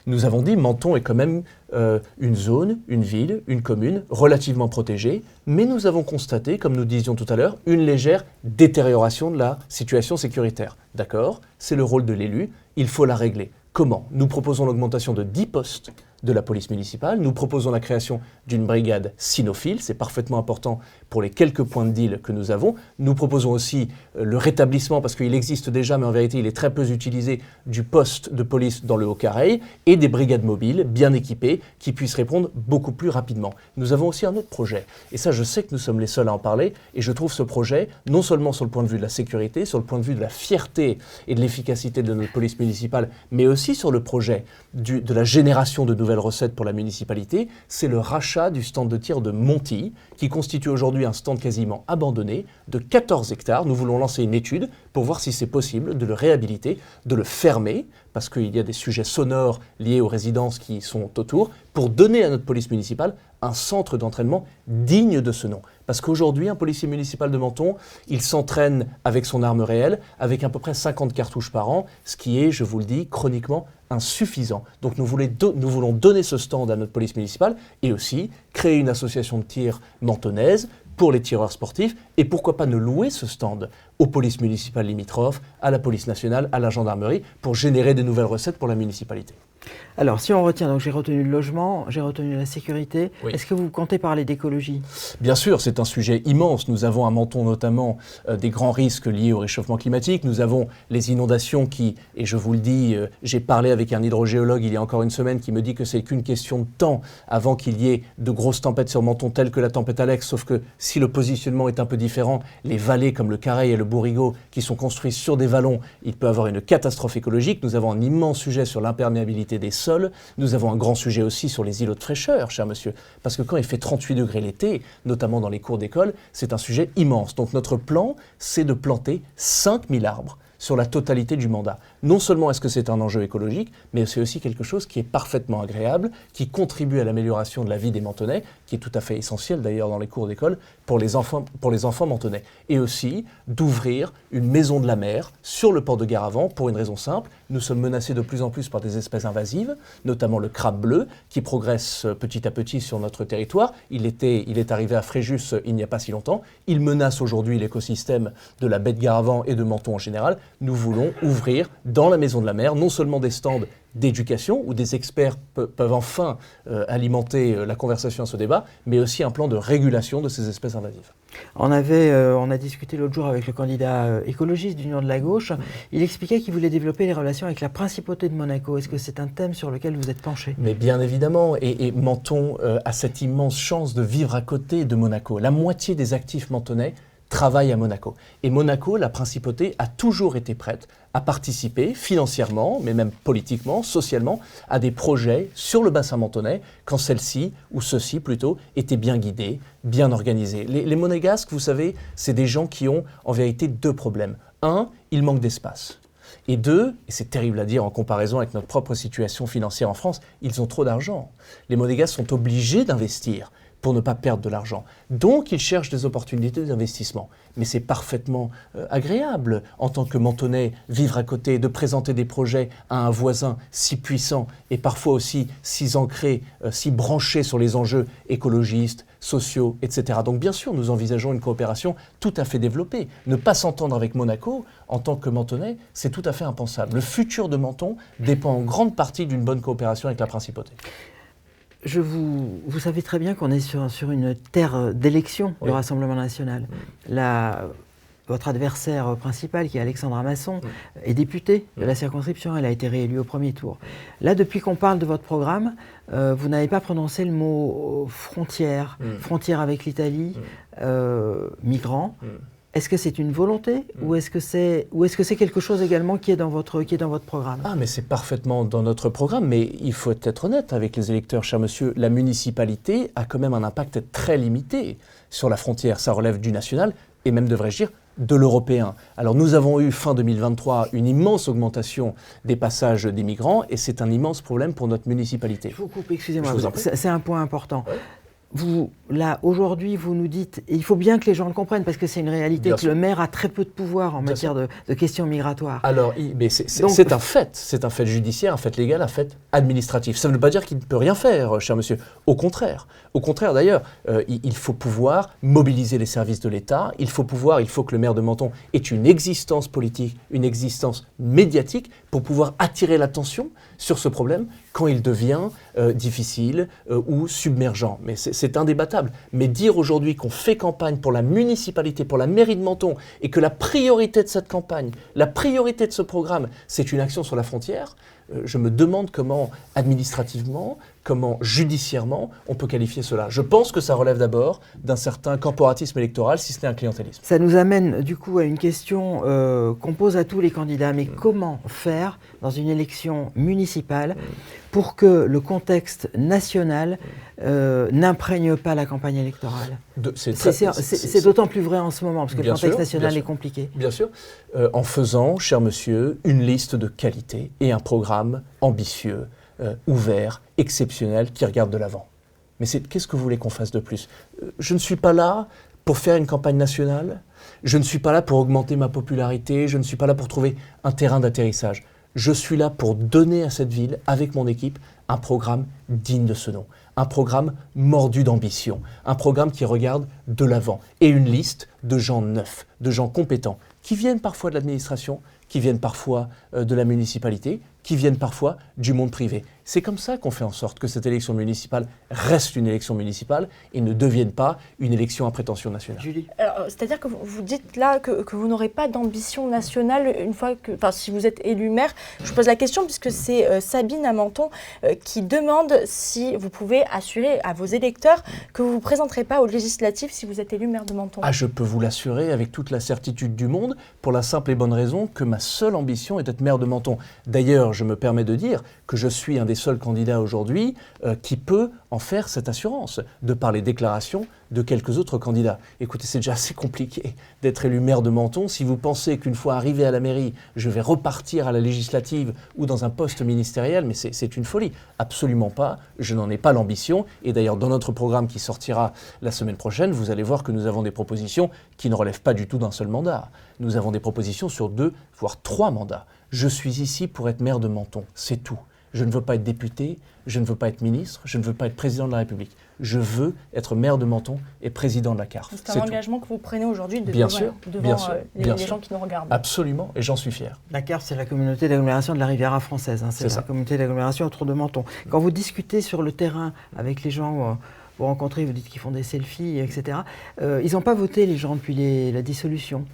Nous avons dit Menton est quand même une zone, une ville, une commune relativement protégée, mais nous avons constaté, comme nous disions tout à l'heure, une légère détérioration de la situation sécuritaire. D'accord? C'est le rôle de l'élu, il faut la régler. Comment? Nous proposons l'augmentation de 10 postes de la police municipale. Nous proposons la création d'une brigade cynophile, c'est parfaitement important pour les quelques points de deal que nous avons. Nous proposons aussi le rétablissement, parce qu'il existe déjà, mais en vérité il est très peu utilisé, du poste de police dans le Haut-Careil et des brigades mobiles bien équipées qui puissent répondre beaucoup plus rapidement. Nous avons aussi un autre projet, et ça je sais que nous sommes les seuls à en parler, et je trouve ce projet, non seulement sur le point de vue de la sécurité, sur le point de vue de la fierté et de l'efficacité de notre police municipale, mais aussi sur le projet de la génération de nouvelles recettes pour la municipalité, c'est le rachat du stand de tir de Montilly, qui constitue aujourd'hui un stand quasiment abandonné de 14 hectares. Nous voulons lancer une étude pour voir si c'est possible de le réhabiliter, de le fermer, parce qu'il y a des sujets sonores liés aux résidences qui sont autour, pour donner à notre police municipale un centre d'entraînement digne de ce nom. Parce qu'aujourd'hui, un policier municipal de Menton, il s'entraîne avec son arme réelle, avec à peu près 50 cartouches par an, ce qui est, je vous le dis, chroniquement insuffisant. Donc nous voulons donner ce stand à notre police municipale et aussi créer une association de tir mentonnaise pour les tireurs sportifs et pourquoi pas ne louer ce stand aux polices municipales limitrophes, à la police nationale, à la gendarmerie pour générer de nouvelles recettes pour la municipalité. Alors, si on retient, donc j'ai retenu le logement, j'ai retenu la sécurité, Oui. Est-ce que vous comptez parler d'écologie? Bien sûr, c'est un sujet immense. Nous avons à Menton notamment des grands risques liés au réchauffement climatique. Nous avons les inondations qui, et je vous le dis, j'ai parlé avec un hydrogéologue il y a encore une semaine qui me dit que c'est qu'une question de temps avant qu'il y ait de grosses tempêtes sur Menton telles que la tempête Alex, sauf que si le positionnement est un peu différent, les vallées comme le Careil et le Bourrigaud qui sont construits sur des vallons, il peut y avoir une catastrophe écologique. Nous avons un immense sujet sur l'imperméabilité des sols. Nous avons un grand sujet aussi sur les îlots de fraîcheur, cher monsieur, parce que quand il fait 38 degrés l'été, notamment dans les cours d'école, c'est un sujet immense. Donc notre plan, c'est de planter 5000 arbres sur la totalité du mandat. Non seulement est-ce que c'est un enjeu écologique, mais c'est aussi quelque chose qui est parfaitement agréable, qui contribue à l'amélioration de la vie des Mentonnais, qui est tout à fait essentiel d'ailleurs dans les cours d'école pour les enfants mentonnais. Et aussi d'ouvrir une maison de la mer sur le port de Garavant pour une raison simple. Nous sommes menacés de plus en plus par des espèces invasives, notamment le crabe bleu, qui progresse petit à petit sur notre territoire. Il est arrivé à Fréjus il n'y a pas si longtemps. Il menace aujourd'hui l'écosystème de la baie de Garavant et de Menton en général. Nous voulons ouvrir dans la maison de la mer non seulement des stands d'éducation, où des experts peuvent enfin alimenter la conversation à ce débat, mais aussi un plan de régulation de ces espèces invasives. On a discuté l'autre jour avec le candidat écologiste d'Union de la Gauche. Il expliquait qu'il voulait développer les relations avec la principauté de Monaco. Est-ce que c'est un thème sur lequel vous êtes penché? Mais bien évidemment, et Menton a cette immense chance de vivre à côté de Monaco. La moitié des actifs mentonnais travaillent à Monaco. Et Monaco, la principauté, a toujours été prête à participer financièrement, mais même politiquement, socialement, à des projets sur le bassin mentonnais, quand celle-ci, ou ceux-ci plutôt, étaient bien guidés, bien organisés. Les Monégasques, vous savez, c'est des gens qui ont en vérité deux problèmes. Un, il manque d'espace. Et deux, et c'est terrible à dire en comparaison avec notre propre situation financière en France, ils ont trop d'argent. Les Monégasques sont obligés d'investir pour ne pas perdre de l'argent. Donc, ils cherchent des opportunités d'investissement. Mais c'est parfaitement agréable, en tant que Mentonnais, vivre à côté, de présenter des projets à un voisin si puissant et parfois aussi si ancré, si branché sur les enjeux écologistes, sociaux, etc. Donc, bien sûr, nous envisageons une coopération tout à fait développée. Ne pas s'entendre avec Monaco, en tant que Mentonnais, c'est tout à fait impensable. Le futur de Menton dépend en grande partie d'une bonne coopération avec la principauté. Vous savez très bien qu'on est sur une terre d'élection, oui. Le Rassemblement national. Votre adversaire principal, qui est Alexandra Masson, est député de la circonscription. Elle a été réélue au premier tour. Là, depuis qu'on parle de votre programme, vous n'avez pas prononcé le mot frontière, frontière avec l'Italie, migrants. Est-ce que c'est une volonté ou est-ce que c'est quelque chose également qui est dans votre programme? Ah, mais c'est parfaitement dans notre programme, mais il faut être honnête avec les électeurs, cher monsieur. La municipalité a quand même un impact très limité sur la frontière. Ça relève du national et même, devrais-je dire, de l'européen. Alors nous avons eu fin 2023 une immense augmentation des passages des migrants et c'est un immense problème pour notre municipalité. Je vous coupe, excusez-moi, c'est un point important. Ouais. Vous, là, aujourd'hui, vous nous dites, et il faut bien que les gens le comprennent, parce que c'est une réalité, que le maire a très peu de pouvoir en matière de questions migratoires. Alors, c'est un fait judiciaire, un fait légal, un fait administratif. Ça ne veut pas dire qu'il ne peut rien faire, cher monsieur. Au contraire d'ailleurs, il faut pouvoir mobiliser les services de l'État, il faut que le maire de Menton ait une existence politique, une existence médiatique, pour pouvoir attirer l'attention sur ce problème quand il devient difficile ou submergent. Mais c'est indébattable. Mais dire aujourd'hui qu'on fait campagne pour la municipalité, pour la mairie de Menton, et que la priorité de cette campagne, la priorité de ce programme, c'est une action sur la frontière, je me demande comment administrativement, comment judiciairement on peut qualifier cela. Je pense que ça relève d'abord d'un certain corporatisme électoral, si ce n'est un clientélisme. Ça nous amène du coup à une question qu'on pose à tous les candidats. Mais comment faire dans une élection municipale pour que le contexte national n'imprègne pas la campagne électorale? C'est d'autant plus vrai en ce moment, parce que le contexte national est compliqué. Bien sûr. En faisant, cher monsieur, une liste de qualité et un programme ambitieux, ouvert, exceptionnel, qui regarde de l'avant. Mais qu'est-ce que vous voulez qu'on fasse de plus? Je ne suis pas là pour faire une campagne nationale, je ne suis pas là pour augmenter ma popularité, je ne suis pas là pour trouver un terrain d'atterrissage. Je suis là pour donner à cette ville, avec mon équipe, un programme digne de ce nom, un programme mordu d'ambition, un programme qui regarde de l'avant, et une liste de gens neufs, de gens compétents, qui viennent parfois de l'administration, qui viennent parfois de la municipalité, qui viennent parfois du monde privé. C'est comme ça qu'on fait en sorte que cette élection municipale reste une élection municipale et ne devienne pas une élection à prétention nationale. Julie. C'est-à-dire que vous dites là que vous n'aurez pas d'ambition nationale une fois que, si vous êtes élu maire. Je pose la question puisque c'est Sabine à Menton qui demande si vous pouvez assurer à vos électeurs que vous ne vous présenterez pas aux législatives si vous êtes élu maire de Menton. Ah, je peux vous l'assurer avec toute la certitude du monde, pour la simple et bonne raison que ma seule ambition est d'être maire de Menton. D'ailleurs, je me permets de dire que je suis un des seuls candidats aujourd'hui qui peut en faire cette assurance, de par les déclarations de quelques autres candidats. Écoutez, c'est déjà assez compliqué d'être élu maire de Menton. Si vous pensez qu'une fois arrivé à la mairie, je vais repartir à la législative ou dans un poste ministériel, mais c'est une folie. Absolument pas, je n'en ai pas l'ambition. Et d'ailleurs, dans notre programme qui sortira la semaine prochaine, vous allez voir que nous avons des propositions qui ne relèvent pas du tout d'un seul mandat. Nous avons des propositions sur 2, voire 3 mandats. Je suis ici pour être maire de Menton, c'est tout. Je ne veux pas être député, je ne veux pas être ministre, je ne veux pas être président de la République. Je veux être maire de Menton et président de la CARF. C'est un engagement que vous prenez aujourd'hui devant les gens qui nous regardent. Absolument, et j'en suis fier. La CARF, c'est la communauté d'agglomération de la Riviera française. C'est la communauté d'agglomération autour de Menton. Quand vous discutez sur le terrain avec les gens, vous rencontrez, vous dites qu'ils font des selfies, etc. Ils n'ont pas voté, les gens, depuis la dissolution.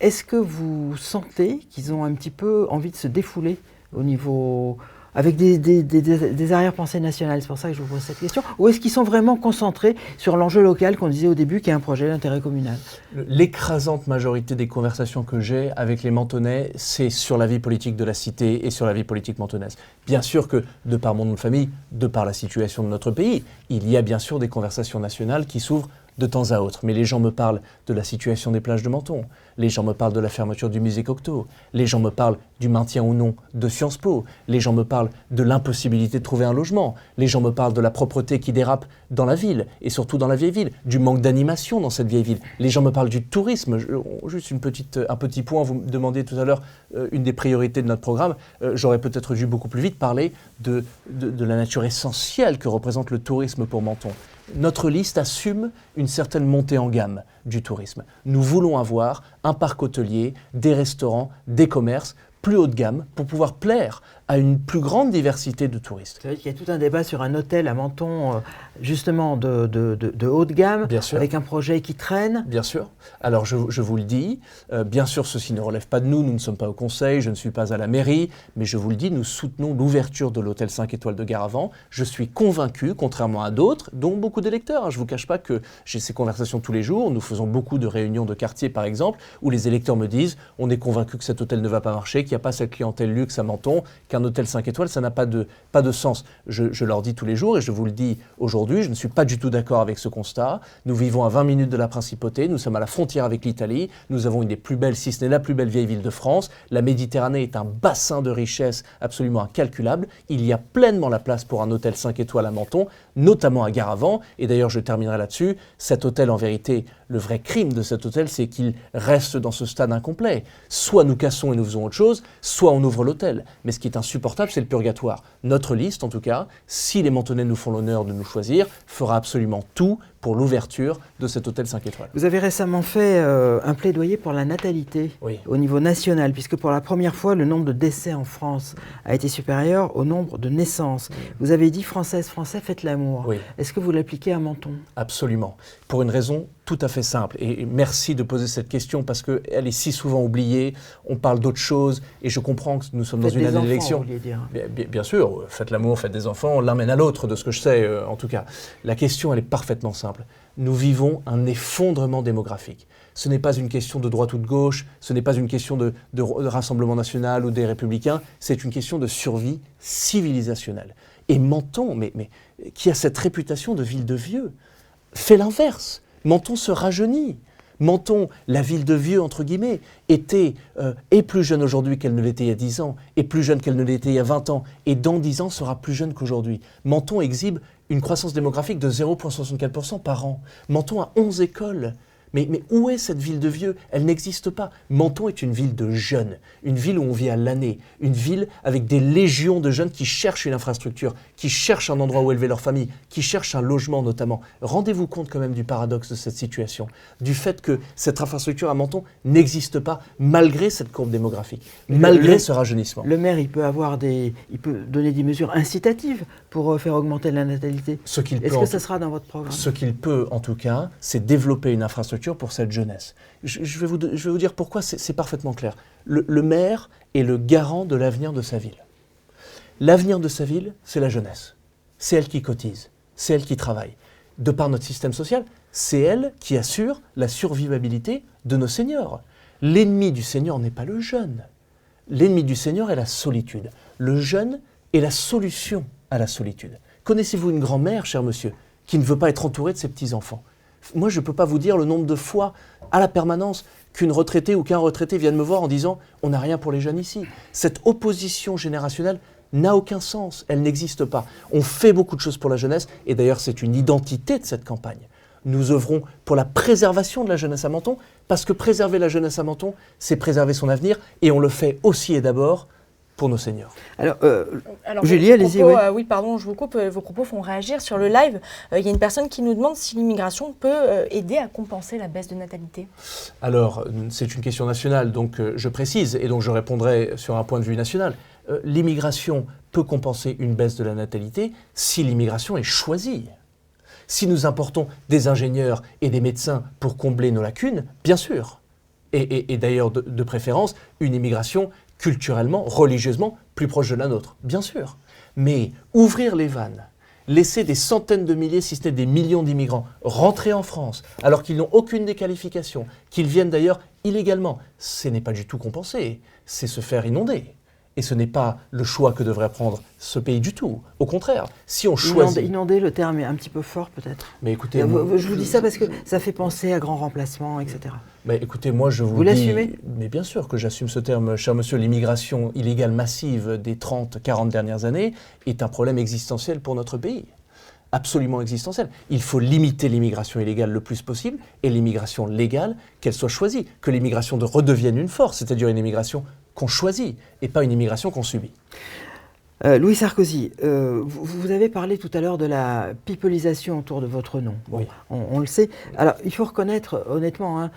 Est-ce que vous sentez qu'ils ont un petit peu envie de se défouler au niveau, avec des arrière-pensées nationales? C'est pour ça que je vous pose cette question. Ou est-ce qu'ils sont vraiment concentrés sur l'enjeu local qu'on disait au début, qui est un projet d'intérêt communal? L'écrasante majorité des conversations que j'ai avec les Mentonnais, c'est sur la vie politique de la cité et sur la vie politique mentonnaise. Bien sûr que, de par mon nom de famille, de par la situation de notre pays, il y a bien sûr des conversations nationales qui s'ouvrent de temps à autre. Mais les gens me parlent de la situation des plages de Menton, les gens me parlent de la fermeture du musée Cocteau, les gens me parlent du maintien ou non de Sciences Po, les gens me parlent de l'impossibilité de trouver un logement, les gens me parlent de la propreté qui dérape dans la ville, et surtout dans la vieille ville, du manque d'animation dans cette vieille ville. Les gens me parlent du tourisme. Juste un petit point, vous me demandiez tout à l'heure une des priorités de notre programme. J'aurais peut-être dû beaucoup plus vite parler de la nature essentielle que représente le tourisme pour Menton. Notre liste assume une certaine montée en gamme du tourisme. Nous voulons avoir un parc hôtelier, des restaurants, des commerces plus haut de gamme pour pouvoir plaire à une plus grande diversité de touristes. C'est vrai qu'il y a tout un débat sur un hôtel à Menton, justement de haut de gamme, avec un projet qui traîne. Bien sûr. Alors je vous le dis, bien sûr ceci ne relève pas de nous, nous ne sommes pas au conseil, je ne suis pas à la mairie, mais je vous le dis, nous soutenons l'ouverture de l'hôtel 5 étoiles de Garavan. Je suis convaincu, contrairement à d'autres, dont beaucoup d'électeurs. Je ne vous cache pas que j'ai ces conversations tous les jours, nous faisons beaucoup de réunions de quartier par exemple, où les électeurs me disent on est convaincu que cet hôtel ne va pas marcher, qu'il n'y a pas cette clientèle luxe à Menton, qu'un hôtel 5 étoiles, ça n'a pas de sens. Je leur dis tous les jours et je vous le dis aujourd'hui, je ne suis pas du tout d'accord avec ce constat. Nous vivons à 20 minutes de la Principauté, nous sommes à la frontière avec l'Italie, nous avons une des plus belles, si ce n'est la plus belle vieille ville de France. La Méditerranée est un bassin de richesse absolument incalculable. Il y a pleinement la place pour un hôtel 5 étoiles à Menton, notamment à Garavan. Et d'ailleurs, je terminerai là-dessus, cet hôtel, en vérité, le vrai crime de cet hôtel, c'est qu'il reste dans ce stade incomplet. Soit nous cassons et nous faisons autre chose, soit on ouvre l'hôtel. Mais ce qui est insupportable, c'est le purgatoire. Notre liste, en tout cas, si les Mentonnais nous font l'honneur de nous choisir, fera absolument tout pour l'ouverture de cet hôtel 5 étoiles. Vous avez récemment fait un plaidoyer pour la natalité au niveau national, puisque pour la première fois, le nombre de décès en France a été supérieur au nombre de naissances. Vous avez dit, Françaises, Français, faites l'amour. Est-ce que vous l'appliquez à Menton? Absolument. Pour une raison tout à fait simple. Et merci de poser cette question parce qu'elle est si souvent oubliée. On parle d'autre chose et je comprends que nous sommes dans une année d'élection. Bien sûr, faites l'amour, faites des enfants, l'un mène à l'autre, de ce que je sais en tout cas. La question, elle est parfaitement simple. Nous vivons un effondrement démographique. Ce n'est pas une question de droite ou de gauche, ce n'est pas une question de Rassemblement national ou des Républicains, c'est une question de survie civilisationnelle. Et Menton, mais qui a cette réputation de ville de vieux, fait l'inverse. Menton se rajeunit. Menton, la ville de vieux, entre guillemets, est plus jeune aujourd'hui qu'elle ne l'était il y a 10 ans, est plus jeune qu'elle ne l'était il y a 20 ans, et dans 10 ans sera plus jeune qu'aujourd'hui. Menton exhibe une croissance démographique de 0,64% par an. Menton a 11 écoles. Mais où est cette ville de vieux? Elle n'existe pas. Menton est une ville de jeunes, une ville où on vit à l'année, une ville avec des légions de jeunes qui cherchent une infrastructure, qui cherchent un endroit où élever leur famille, qui cherchent un logement notamment. Rendez-vous compte quand même du paradoxe de cette situation, du fait que cette infrastructure à Menton n'existe pas malgré cette courbe démographique, malgré ce rajeunissement. Le maire, il peut donner des mesures incitatives pour faire augmenter la natalité. Est-ce que ça sera dans votre programme? Ce qu'il peut en tout cas, c'est développer une infrastructure pour cette jeunesse. Je vais vous dire pourquoi c'est parfaitement clair. Le maire est le garant de l'avenir de sa ville. L'avenir de sa ville, c'est la jeunesse. C'est elle qui cotise, c'est elle qui travaille. De par notre système social, c'est elle qui assure la survivabilité de nos seniors. L'ennemi du senior n'est pas le jeune. L'ennemi du Seigneur est la solitude. Le jeûne est la solution à la solitude. Connaissez-vous une grand-mère, cher monsieur, qui ne veut pas être entourée de ses petits-enfants? Moi, je ne peux pas vous dire le nombre de fois, à la permanence, qu'une retraitée ou qu'un retraité vienne me voir en disant « on n'a rien pour les jeunes ici ». Cette opposition générationnelle n'a aucun sens, elle n'existe pas. On fait beaucoup de choses pour la jeunesse, et d'ailleurs c'est une identité de cette campagne. Nous œuvrons pour la préservation de la jeunesse à Menton, parce que préserver la jeunesse à Menton, c'est préserver son avenir, et on le fait aussi et d'abord pour nos seniors. Alors Julie, allez-y. Oui, pardon, je vous coupe. Vos propos font réagir. Sur le live, il y a une personne qui nous demande si l'immigration peut aider à compenser la baisse de natalité. Alors, c'est une question nationale, donc je précise, et donc je répondrai sur un point de vue national. L'immigration peut compenser une baisse de la natalité si l'immigration est choisie. Si nous importons des ingénieurs et des médecins pour combler nos lacunes, bien sûr. Et d'ailleurs, de préférence, une immigration culturellement, religieusement, plus proche de la nôtre, bien sûr. Mais ouvrir les vannes, laisser des centaines de milliers, si ce n'est des millions d'immigrants rentrer en France, alors qu'ils n'ont aucune des qualifications, qu'ils viennent d'ailleurs illégalement, ce n'est pas du tout compensé, c'est se faire inonder. Et ce n'est pas le choix que devrait prendre ce pays du tout. Au contraire, si on choisit... Inonder, le terme est un petit peu fort peut-être. Mais écoutez... Je vous dis ça parce que ça fait penser à grand remplacement, etc. Mais écoutez, moi je vous dis... l'assumez ? Mais bien sûr que j'assume ce terme, cher monsieur. L'immigration illégale massive des 30-40 dernières années est un problème existentiel pour notre pays. Absolument existentiel. Il faut limiter l'immigration illégale le plus possible et l'immigration légale, qu'elle soit choisie. Que l'immigration redevienne une force, c'est-à-dire une immigration qu'on choisit et pas une immigration qu'on subit. Louis Sarkozy, vous avez parlé tout à l'heure de la pipelisation autour de votre nom. Bon, oui. On le sait. Alors, il faut reconnaître, honnêtement,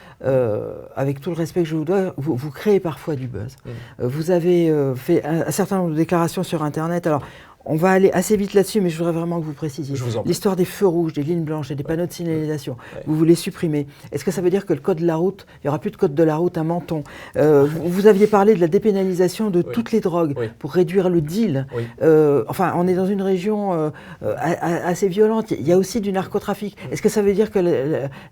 avec tout le respect que je vous dois, vous créez parfois du buzz. Oui. Vous avez fait un certain nombre de déclarations sur Internet. Alors, on va aller assez vite là-dessus, mais je voudrais vraiment que vous précisiez. L'histoire des feux rouges, des lignes blanches et des panneaux de signalisation, vous voulez supprimer. Est-ce que ça veut dire que le code de la route, il n'y aura plus de code de la route à Menton? Vous aviez parlé de la dépénalisation de toutes les drogues pour réduire le deal. Enfin, on est dans une région assez violente. Il y a aussi du narcotrafic. Est-ce que ça veut dire que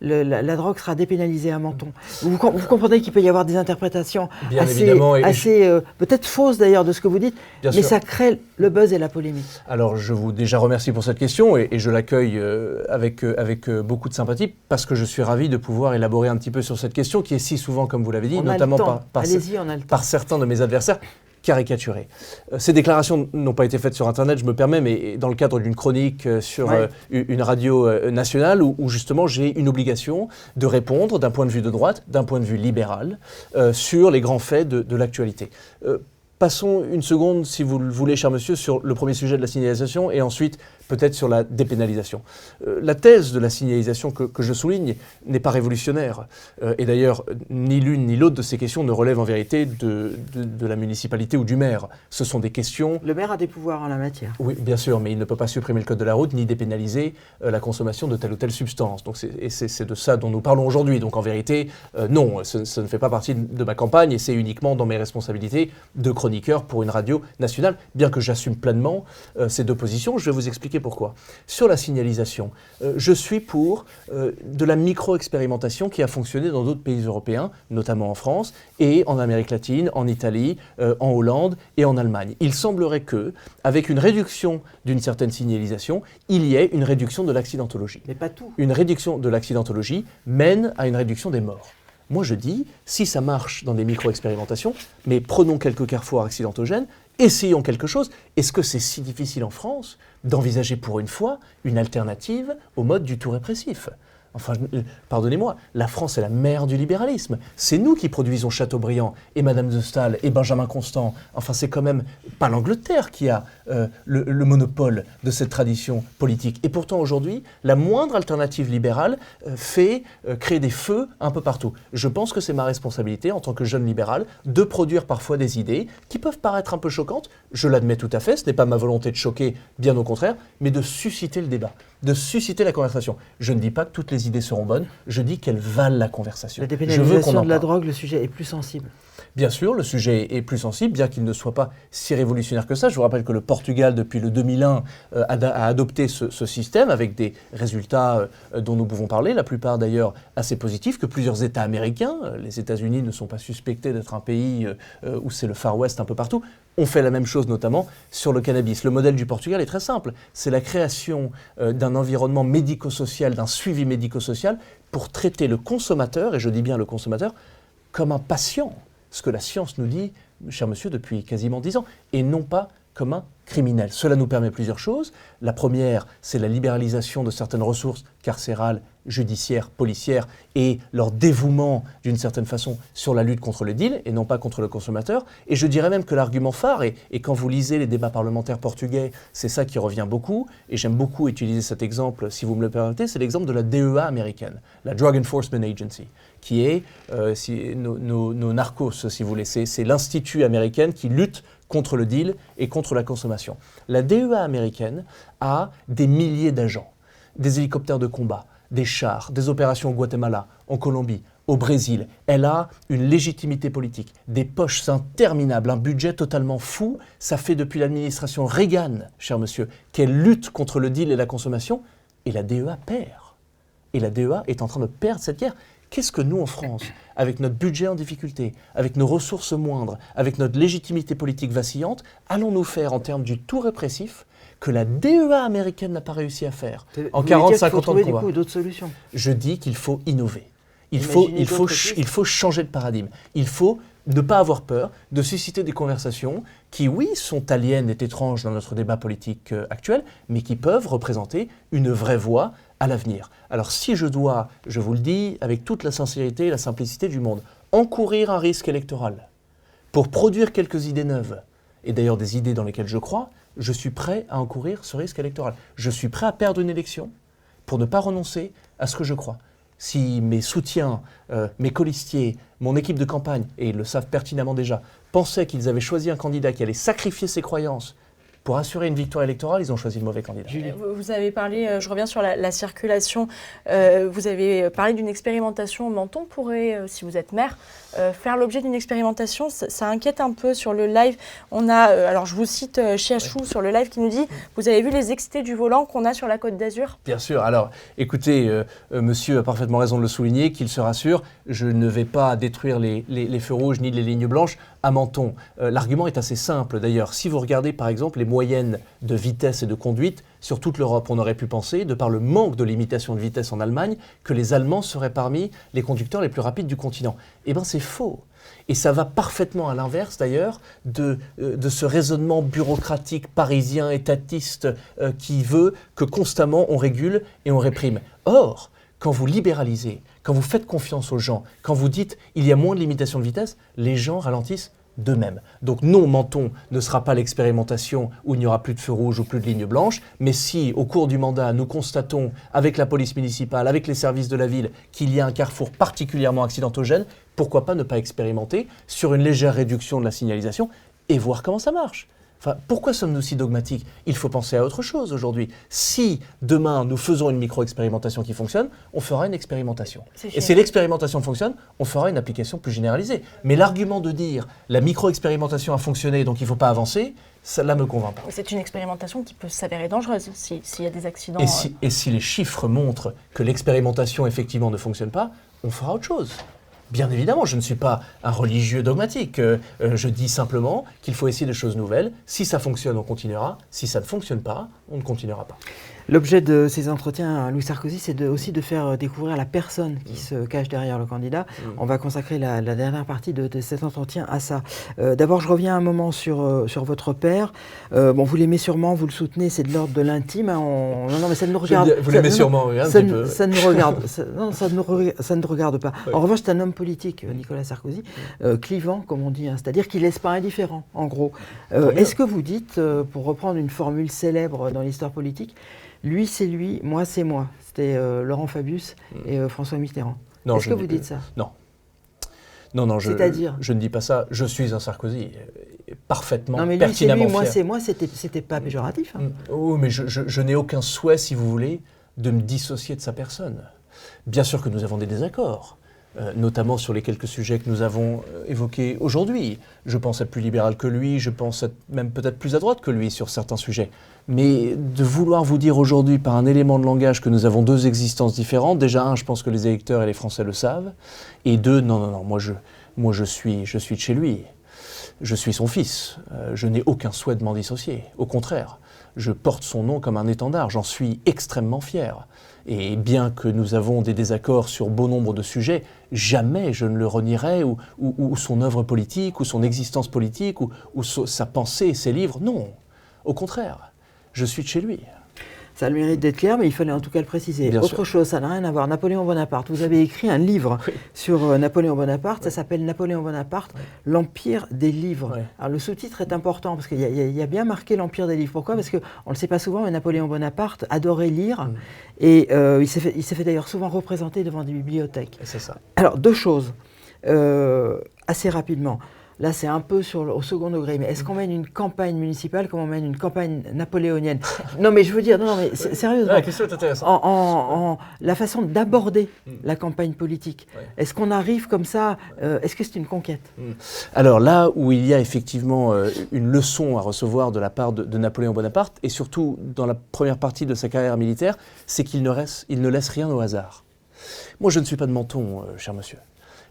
la drogue sera dépénalisée à Menton? Vous comprenez qu'il peut y avoir des interprétations assez peut-être fausses d'ailleurs de ce que vous dites, mais ça crée le buzz et la polémique. Alors, je vous déjà remercie pour cette question et je l'accueille avec beaucoup de sympathie parce que je suis ravi de pouvoir élaborer un petit peu sur cette question qui est si souvent, comme vous l'avez dit, notamment par certains de mes adversaires, caricaturés. Ces déclarations n'ont pas été faites sur Internet, je me permets, mais dans le cadre d'une chronique sur une radio nationale où justement j'ai une obligation de répondre d'un point de vue de droite, d'un point de vue libéral, sur les grands faits de l'actualité. Passons une seconde, si vous le voulez, cher monsieur, sur le premier sujet de la signalisation et ensuite peut-être sur la dépénalisation. La thèse de la signalisation que je souligne n'est pas révolutionnaire. Et d'ailleurs, ni l'une ni l'autre de ces questions ne relèvent en vérité de la municipalité ou du maire. Ce sont des questions... Le maire a des pouvoirs en la matière. Oui, bien sûr, mais il ne peut pas supprimer le code de la route ni dépénaliser la consommation de telle ou telle substance. Donc c'est de ça dont nous parlons aujourd'hui. Donc en vérité, non, ce ne fait pas partie de ma campagne et c'est uniquement dans mes responsabilités de chroniqueur pour une radio nationale, bien que j'assume pleinement ces deux positions. Je vais vous expliquer pourquoi. Sur la signalisation, je suis pour de la micro-expérimentation qui a fonctionné dans d'autres pays européens, notamment en France, et en Amérique latine, en Italie, en Hollande et en Allemagne. Il semblerait que, avec une réduction d'une certaine signalisation, il y ait une réduction de l'accidentologie. Mais pas tout. Une réduction de l'accidentologie mène à une réduction des morts. Moi je dis, si ça marche dans des micro-expérimentations, mais prenons quelques carrefours accidentogènes, essayons quelque chose. Est-ce que c'est si difficile en France d'envisager pour une fois une alternative au mode du tout répressif ? Enfin, pardonnez-moi, la France est la mère du libéralisme. C'est nous qui produisons Chateaubriand et Madame de Staël et Benjamin Constant. Enfin, c'est quand même pas l'Angleterre qui a le monopole de cette tradition politique. Et pourtant, aujourd'hui, la moindre alternative libérale fait créer des feux un peu partout. Je pense que c'est ma responsabilité en tant que jeune libéral de produire parfois des idées qui peuvent paraître un peu choquantes. Je l'admets tout à fait, ce n'est pas ma volonté de choquer, bien au contraire, mais de susciter le débat, de susciter la conversation. Je ne dis pas que toutes les idées seront bonnes, je dis qu'elles valent la conversation. La dépénalisation de la drogue, le sujet est plus sensible. Bien sûr, le sujet est plus sensible, bien qu'il ne soit pas si révolutionnaire que ça. Je vous rappelle que le Portugal, depuis le 2001, a adopté ce système avec des résultats dont nous pouvons parler, la plupart d'ailleurs assez positifs, que plusieurs États américains, les États-Unis ne sont pas suspectés d'être un pays où c'est le Far West un peu partout, ont fait la même chose notamment sur le cannabis. Le modèle du Portugal est très simple, c'est la création d'un environnement médico-social, d'un suivi médico-social pour traiter le consommateur, et je dis bien le consommateur, comme un patient, ce que la science nous dit, cher monsieur, depuis quasiment 10 ans, et non pas comme un criminel. Cela nous permet plusieurs choses. La première, c'est la libéralisation de certaines ressources carcérales, judiciaires, policières, et leur dévouement, d'une certaine façon, sur la lutte contre le deal, et non pas contre le consommateur. Et je dirais même que l'argument phare, et quand vous lisez les débats parlementaires portugais, c'est ça qui revient beaucoup, et j'aime beaucoup utiliser cet exemple, si vous me le permettez, c'est l'exemple de la DEA américaine, la Drug Enforcement Agency, qui est nos narcos, si vous voulez. C'est l'institut américain qui lutte contre le deal et contre la consommation. La DEA américaine a des milliers d'agents, des hélicoptères de combat, des chars, des opérations au Guatemala, en Colombie, au Brésil. Elle a une légitimité politique, des poches interminables, un budget totalement fou. Ça fait depuis l'administration Reagan, cher monsieur, qu'elle lutte contre le deal et la consommation, et la DEA perd. Et la DEA est en train de perdre cette guerre. Qu'est-ce que nous, en France, avec notre budget en difficulté, avec nos ressources moindres, avec notre légitimité politique vacillante, allons-nous faire en termes du tout répressif que la DEA américaine n'a pas réussi à faire en 40-50 ans de combat? D'autres solutions. Je dis qu'il faut innover. Il faut changer de paradigme. Il faut ne pas avoir peur de susciter des conversations qui, oui, sont aliènes et étranges dans notre débat politique actuel, mais qui peuvent représenter une vraie voie à l'avenir. Alors si je dois, je vous le dis, avec toute la sincérité et la simplicité du monde, encourir un risque électoral pour produire quelques idées neuves, et d'ailleurs des idées dans lesquelles je crois, je suis prêt à encourir ce risque électoral. Je suis prêt à perdre une élection pour ne pas renoncer à ce que je crois. Si mes soutiens, mes colistiers, mon équipe de campagne, et ils le savent pertinemment déjà, pensaient qu'ils avaient choisi un candidat qui allait sacrifier ses croyances pour assurer une victoire électorale, ils ont choisi le mauvais candidat. Vous avez parlé, je reviens sur la circulation, vous avez parlé d'une expérimentation. Menton pourrait, si vous êtes maire, faire l'objet d'une expérimentation. Ça inquiète un peu sur le live. On a, alors je vous cite Chiachou sur le live qui nous dit « Vous avez vu les excités du volant qu'on a sur la Côte d'Azur ?» Bien sûr. Alors, écoutez, monsieur a parfaitement raison de le souligner, qu'il se rassure, je ne vais pas détruire les feux rouges ni les lignes blanches à Menton. L'argument est assez simple d'ailleurs. Si vous regardez par exemple les moyennes de vitesse et de conduite sur toute l'Europe, on aurait pu penser, de par le manque de limitation de vitesse en Allemagne, que les Allemands seraient parmi les conducteurs les plus rapides du continent. Eh bien c'est faux. Et ça va parfaitement à l'inverse d'ailleurs de ce raisonnement bureaucratique parisien, étatiste, qui veut que constamment on régule et on réprime. Or, quand vous libéralisez, quand vous faites confiance aux gens, quand vous dites il y a moins de limitation de vitesse, les gens ralentissent d'eux-mêmes. Donc non, Menton ne sera pas l'expérimentation où il n'y aura plus de feu rouge ou plus de ligne blanche, mais si au cours du mandat nous constatons avec la police municipale, avec les services de la ville, qu'il y a un carrefour particulièrement accidentogène, pourquoi pas ne pas expérimenter sur une légère réduction de la signalisation et voir comment ça marche. Enfin, pourquoi sommes-nous si dogmatiques? Il faut penser à autre chose aujourd'hui. Si demain nous faisons une micro-expérimentation qui fonctionne, on fera une expérimentation. Et si l'expérimentation fonctionne, on fera une application plus généralisée. Mais l'argument de dire la micro-expérimentation a fonctionné donc il ne faut pas avancer, cela ne me convainc pas. C'est une expérimentation qui peut s'avérer dangereuse s'il y a des accidents. Et si les chiffres montrent que l'expérimentation effectivement ne fonctionne pas, on fera autre chose. Bien évidemment, je ne suis pas un religieux dogmatique. Je dis simplement qu'il faut essayer des choses nouvelles. Si ça fonctionne, on continuera. Si ça ne fonctionne pas, on ne continuera pas. L'objet de ces entretiens, Louis Sarkozy, c'est aussi de faire découvrir la personne qui se cache derrière le candidat. On va consacrer la dernière partie de cet entretien à ça. D'abord, je reviens un moment sur votre père. Bon, vous l'aimez sûrement, vous le soutenez, c'est de l'ordre de l'intime. Hein, non, mais ça ne nous regarde pas. Vous l'aimez sûrement, oui, un petit peu. Ça ne nous regarde, ça ne regarde pas. Oui. En revanche, c'est un homme politique, Nicolas Sarkozy, clivant, comme on dit, hein, c'est-à-dire qu'il ne laisse pas indifférent, en gros. Est-ce que vous dites, pour reprendre une formule célèbre dans l'histoire politique, lui c'est lui, moi c'est moi? C'était Laurent Fabius et François Mitterrand. Est-ce que vous dites ça? Non. Non, je ne dis pas ça. Je suis un Sarkozy, parfaitement, pertinemment fier. Moi c'est moi, c'était pas péjoratif. Hein. Oui, mais je n'ai aucun souhait, si vous voulez, de me dissocier de sa personne. Bien sûr que nous avons des désaccords. notamment sur les quelques sujets que nous avons évoqués aujourd'hui. Je pense être plus libéral que lui, je pense être même peut-être plus à droite que lui sur certains sujets. Mais de vouloir vous dire aujourd'hui par un élément de langage que nous avons deux existences différentes, déjà un, je pense que les électeurs et les Français le savent, et deux, non, moi je suis de chez lui. Je suis son fils, je n'ai aucun souhait de m'en dissocier, au contraire. Je porte son nom comme un étendard, j'en suis extrêmement fier. Et bien que nous avons des désaccords sur bon nombre de sujets, jamais je ne le renierai, ou son œuvre politique, ou son existence politique, ou sa pensée, ses livres. Non, au contraire, je suis de chez lui. Ça a le mérite d'être clair, mais il fallait en tout cas le préciser. Bien Autre sûr. chose, ça n'a rien à voir. Napoléon Bonaparte. Vous avez écrit un livre sur Napoléon Bonaparte. Ça s'appelle Napoléon Bonaparte, l'Empire des livres. Oui. Alors le sous-titre est important parce qu'il y a bien marqué l'Empire des livres. Pourquoi ? Parce qu'on ne le sait pas souvent, mais Napoléon Bonaparte adorait lire. Et il s'est fait d'ailleurs souvent représenter devant des bibliothèques. C'est ça. Alors deux choses, assez rapidement. Là, c'est un peu au second degré, mais est-ce qu'on mène une campagne municipale comme on mène une campagne napoléonienne ? Non, mais je veux dire, non, mais sérieusement, La question est intéressante. la façon d'aborder la campagne politique, est-ce qu'on arrive comme ça, est-ce que c'est une conquête ? Alors là où il y a effectivement une leçon à recevoir de la part de Napoléon Bonaparte, et surtout dans la première partie de sa carrière militaire, c'est qu'il ne laisse rien au hasard. Moi, je ne suis pas de Menton, cher monsieur.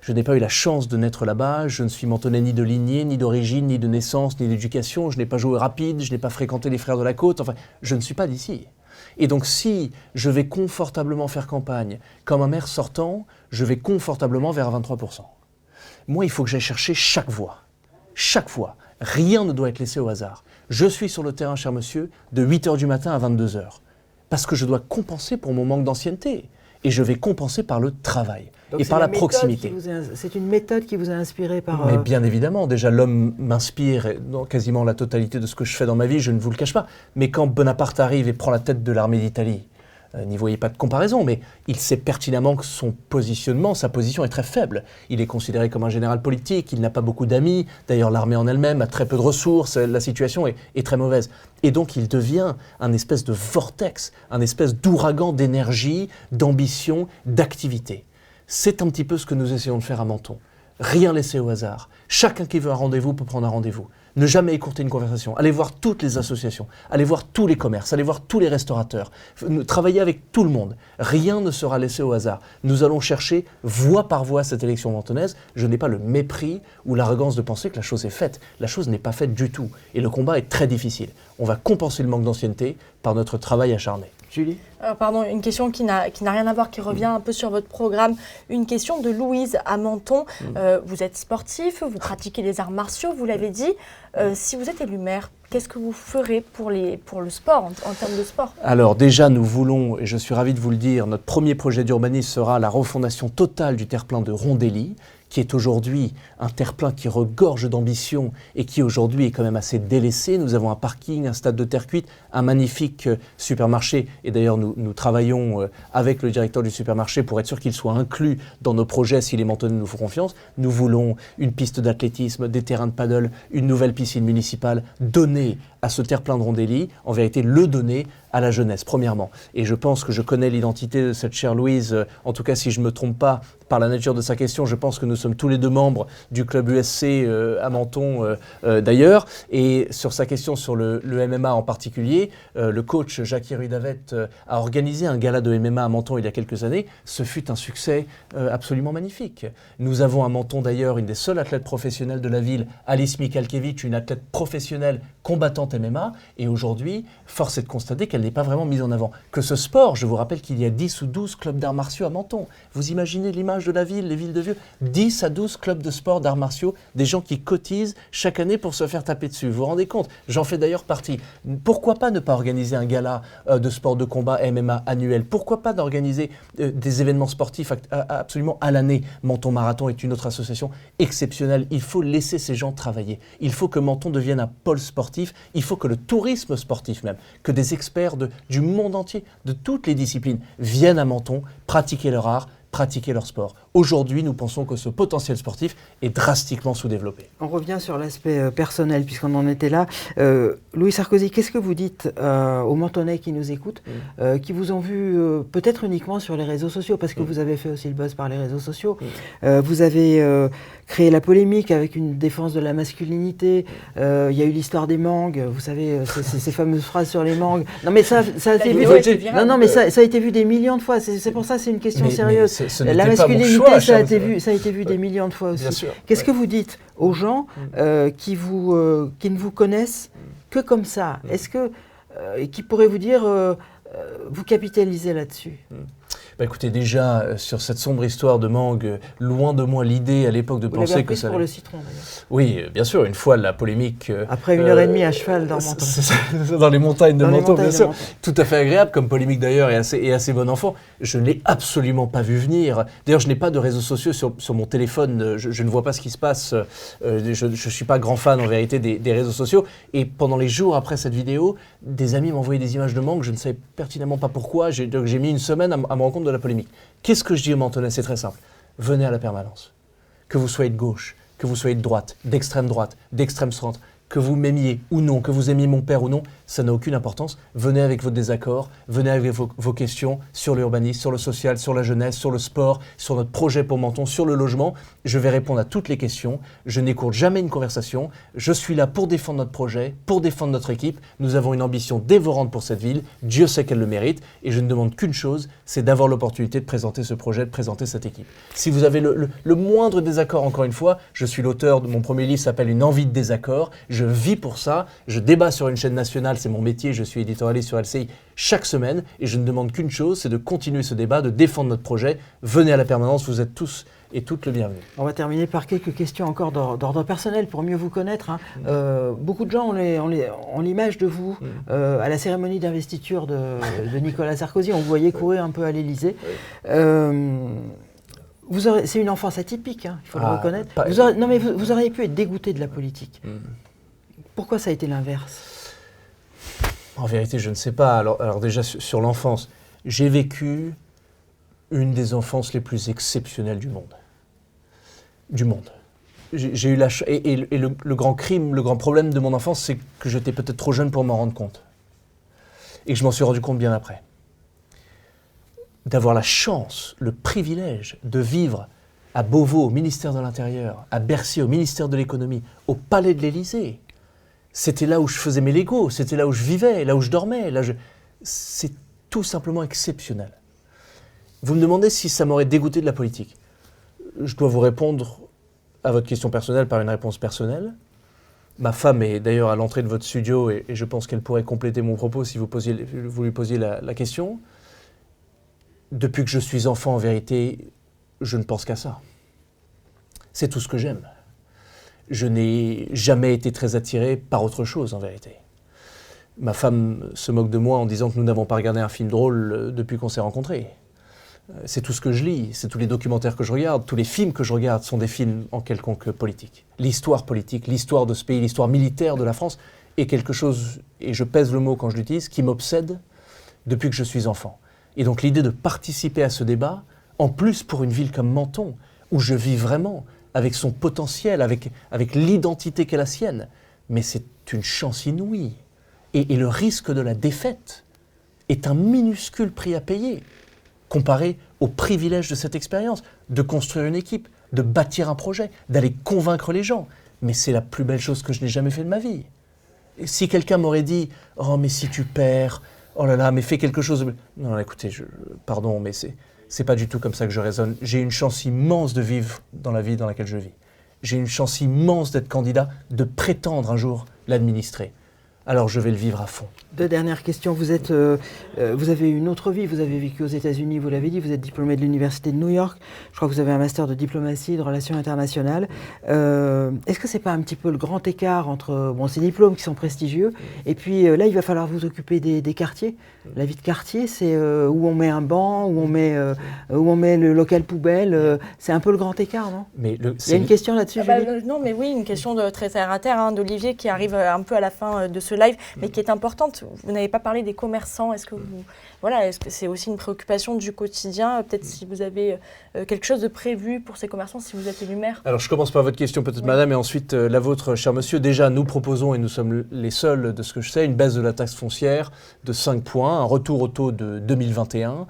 Je n'ai pas eu la chance de naître là-bas, je ne suis mentonnais ni de lignée, ni d'origine, ni de naissance, ni d'éducation, je n'ai pas joué rapide, je n'ai pas fréquenté les frères de la côte, enfin, je ne suis pas d'ici. Et donc si je vais confortablement faire campagne comme un maire sortant, je vais confortablement vers 23%. Moi, il faut que j'aille chercher chaque voix. Chaque fois. Rien ne doit être laissé au hasard. Je suis sur le terrain, cher monsieur, de 8h du matin à 22h. Parce que je dois compenser pour mon manque d'ancienneté. Et je vais compenser par le travail. Donc et par la proximité. C'est une méthode qui vous a inspiré par... Mais bien évidemment, déjà l'homme m'inspire dans quasiment la totalité de ce que je fais dans ma vie, je ne vous le cache pas. Mais quand Bonaparte arrive et prend la tête de l'armée d'Italie, n'y voyez pas de comparaison, mais il sait pertinemment que son positionnement, sa position est très faible. Il est considéré comme un général politique, il n'a pas beaucoup d'amis, d'ailleurs l'armée en elle-même a très peu de ressources, la situation est très mauvaise. Et donc il devient un espèce de vortex, un espèce d'ouragan d'énergie, d'ambition, d'activité. C'est un petit peu ce que nous essayons de faire à Menton. Rien laisser au hasard. Chacun qui veut un rendez-vous peut prendre un rendez-vous. Ne jamais écourter une conversation. Allez voir toutes les associations, allez voir tous les commerces, allez voir tous les restaurateurs. Travaillez avec tout le monde. Rien ne sera laissé au hasard. Nous allons chercher voie par voie cette élection mentonnaise. Je n'ai pas le mépris ou l'arrogance de penser que la chose est faite. La chose n'est pas faite du tout. Et le combat est très difficile. On va compenser le manque d'ancienneté par notre travail acharné. Julie ? Pardon, une question qui n'a rien à voir, qui revient un peu sur votre programme. Une question de Louise à Menton. Vous êtes sportif, vous pratiquez les arts martiaux, vous l'avez dit. Si vous êtes élu maire, qu'est-ce que vous ferez pour le sport, en termes de sport ? Alors déjà, nous voulons, et je suis ravi de vous le dire, notre premier projet d'urbanisme sera la refondation totale du terre-plein de Rondelli, qui est aujourd'hui un terre-plein qui regorge d'ambition et qui aujourd'hui est quand même assez délaissé. Nous avons un parking, un stade de terre cuite, un magnifique supermarché. Et d'ailleurs, nous travaillons avec le directeur du supermarché pour être sûr qu'il soit inclus dans nos projets si les Mentonnais nous font confiance. Nous voulons une piste d'athlétisme, des terrains de paddle, une nouvelle piscine municipale, donner à ce terre-plein de Rondelli, en vérité le donner à la jeunesse, premièrement. Et je pense que je connais l'identité de cette chère Louise, en tout cas si je ne me trompe pas, par la nature de sa question, je pense que nous sommes tous les deux membres du club USC à Menton d'ailleurs. Et sur sa question sur le MMA en particulier, le coach Jacques Rudavet a organisé un gala de MMA à Menton il y a quelques années. Ce fut un succès absolument magnifique. Nous avons à Menton d'ailleurs une des seules athlètes professionnelles de la ville, Alice Mikalkiewicz, une athlète professionnelle combattante MMA. Et aujourd'hui, force est de constater qu'elle n'est pas vraiment mise en avant. Que ce sport, je vous rappelle qu'il y a 10 ou 12 clubs d'arts martiaux à Menton. Vous imaginez l'image de la ville, les villes de vieux, 10 à 12 clubs de sport d'arts martiaux, des gens qui cotisent chaque année pour se faire taper dessus. Vous vous rendez compte ? J'en fais d'ailleurs partie. Pourquoi pas ne pas organiser un gala de sport de combat MMA annuel ? Pourquoi pas d'organiser des événements sportifs absolument à l'année ? Menton Marathon est une autre association exceptionnelle. Il faut laisser ces gens travailler. Il faut que Menton devienne un pôle sportif. Il faut que le tourisme sportif même, que des experts du monde entier, de toutes les disciplines, viennent à Menton pratiquer leur art, pratiquer leur sport. Aujourd'hui, nous pensons que ce potentiel sportif est drastiquement sous-développé. On revient sur l'aspect personnel, puisqu'on en était là. Louis Sarkozy, qu'est-ce que vous dites aux Mentonnais qui nous écoutent, qui vous ont vu peut-être uniquement sur les réseaux sociaux, parce que vous avez fait aussi le buzz par les réseaux sociaux. Vous avez créé la polémique avec une défense de la masculinité. Il y a eu l'histoire des mangues, vous savez, ces fameuses phrases sur les mangues. Non mais ça a été vu. Non mais ça a été vu des millions de fois. C'est pour ça c'est une question sérieuse. La masculinité, ça a été vu des millions de fois aussi. Qu'est-ce que vous dites aux gens qui ne vous connaissent que comme ça? Est-ce que qui pourraient vous dire vous capitalisez là-dessus? Bah écoutez, déjà, sur cette sombre histoire de mangue, loin de moi l'idée à l'époque de penser que ça... pour le citron, d'ailleurs. Oui, bien sûr, une fois la polémique... Après 1h30 à cheval dans Menton. Dans les montagnes de Menton, bien sûr. Tout à fait agréable comme polémique d'ailleurs et assez bon enfant. Je ne l'ai absolument pas vu venir. D'ailleurs, je n'ai pas de réseaux sociaux sur mon téléphone. Je ne vois pas ce qui se passe. Je ne suis pas grand fan en vérité des réseaux sociaux. Et pendant les jours après cette vidéo, des amis m'ont envoyé des images de mangue. Je ne savais pertinemment pas pourquoi. Donc j'ai mis une semaine à me rendre compte de la polémique. Qu'est-ce que je dis aux Mentonnais? C'est très simple. Venez à la permanence. Que vous soyez de gauche, que vous soyez de droite, d'extrême centre, que vous m'aimiez ou non, que vous aimiez mon père ou non, ça n'a aucune importance. Venez avec vos désaccords, venez avec vos questions sur l'urbanisme, sur le social, sur la jeunesse, sur le sport, sur notre projet pour Menton, sur le logement. Je vais répondre à toutes les questions. Je n'écourte jamais une conversation. Je suis là pour défendre notre projet, pour défendre notre équipe. Nous avons une ambition dévorante pour cette ville. Dieu sait qu'elle le mérite. Et je ne demande qu'une chose, c'est d'avoir l'opportunité de présenter ce projet, de présenter cette équipe. Si vous avez le moindre désaccord, encore une fois, je suis l'auteur de mon premier livre, s'appelle Une envie de désaccord. Je vis pour ça. Je débat sur une chaîne nationale. C'est mon métier, je suis éditorialiste sur LCI chaque semaine et je ne demande qu'une chose, c'est de continuer ce débat, de défendre notre projet. Venez à la permanence, vous êtes tous et toutes le bienvenu. On va terminer par quelques questions encore d'ordre personnel pour mieux vous connaître. Beaucoup de gens ont l'image de vous à la cérémonie d'investiture de Nicolas Sarkozy. On vous voyait courir un peu à l'Élysée. C'est une enfance atypique, il faut le reconnaître. Vous auriez pu être dégoûté de la politique. Pourquoi ça a été l'inverse? En vérité, je ne sais pas. Alors déjà, sur l'enfance, j'ai vécu une des enfances les plus exceptionnelles du monde. J'ai eu la et le grand crime, le grand problème de mon enfance, c'est que j'étais peut-être trop jeune pour m'en rendre compte. Et que je m'en suis rendu compte bien après. D'avoir la chance, le privilège de vivre à Beauvau, au ministère de l'Intérieur, à Bercy, au ministère de l'Économie, au Palais de l'Élysée. C'était là où je faisais mes Legos, c'était là où je vivais, là où je dormais. C'est tout simplement exceptionnel. Vous me demandez si ça m'aurait dégoûté de la politique. Je dois vous répondre à votre question personnelle par une réponse personnelle. Ma femme est d'ailleurs à l'entrée de votre studio et je pense qu'elle pourrait compléter mon propos si vous lui posiez la question. Depuis que je suis enfant, en vérité, je ne pense qu'à ça. C'est tout ce que j'aime. Je n'ai jamais été très attiré par autre chose, en vérité. Ma femme se moque de moi en disant que nous n'avons pas regardé un film drôle depuis qu'on s'est rencontrés. C'est tout ce que je lis, c'est tous les documentaires que je regarde, tous les films que je regarde sont des films en quelconque politique. L'histoire politique, l'histoire de ce pays, l'histoire militaire de la France est quelque chose, et je pèse le mot quand je l'utilise, qui m'obsède depuis que je suis enfant. Et donc l'idée de participer à ce débat, en plus pour une ville comme Menton, où je vis vraiment, avec son potentiel, avec l'identité qu'est la sienne. Mais c'est une chance inouïe. Et le risque de la défaite est un minuscule prix à payer, comparé au privilège de cette expérience, de construire une équipe, de bâtir un projet, d'aller convaincre les gens. Mais c'est la plus belle chose que je n'ai jamais fait de ma vie. Et si quelqu'un m'aurait dit « Oh, mais si tu perds, oh là là, mais fais quelque chose… » Non, écoutez, pardon, mais c'est pas du tout comme ça que je raisonne. J'ai une chance immense de vivre dans la vie dans laquelle je vis. J'ai une chance immense d'être candidat, de prétendre un jour l'administrer. Alors je vais le vivre à fond. Deux dernières questions. Vous avez une autre vie, vous avez vécu aux États-Unis, vous l'avez dit, vous êtes diplômé de l'Université de New York. Je crois que vous avez un master de diplomatie, de relations internationales. Est-ce que c'est pas un petit peu le grand écart entre ces diplômes qui sont prestigieux et puis là, il va falloir vous occuper des quartiers. La vie de quartier, c'est où on met un banc, où on met le local poubelle. C'est un peu le grand écart, non? Il y a une question là-dessus, Julie? Non, mais oui, une question de très terre à terre d'Olivier qui arrive un peu à la fin de ce live, mais qui est importante. Vous n'avez pas parlé des commerçants. Est-ce que c'est aussi une préoccupation du quotidien? Peut-être si vous avez quelque chose de prévu pour ces commerçants, si vous êtes élu maire. Alors, je commence par votre question, peut-être, madame, et ensuite la vôtre, cher monsieur. Déjà, nous proposons, et nous sommes les seuls, de ce que je sais, une baisse de la taxe foncière de 5 points, un retour au taux de 2021.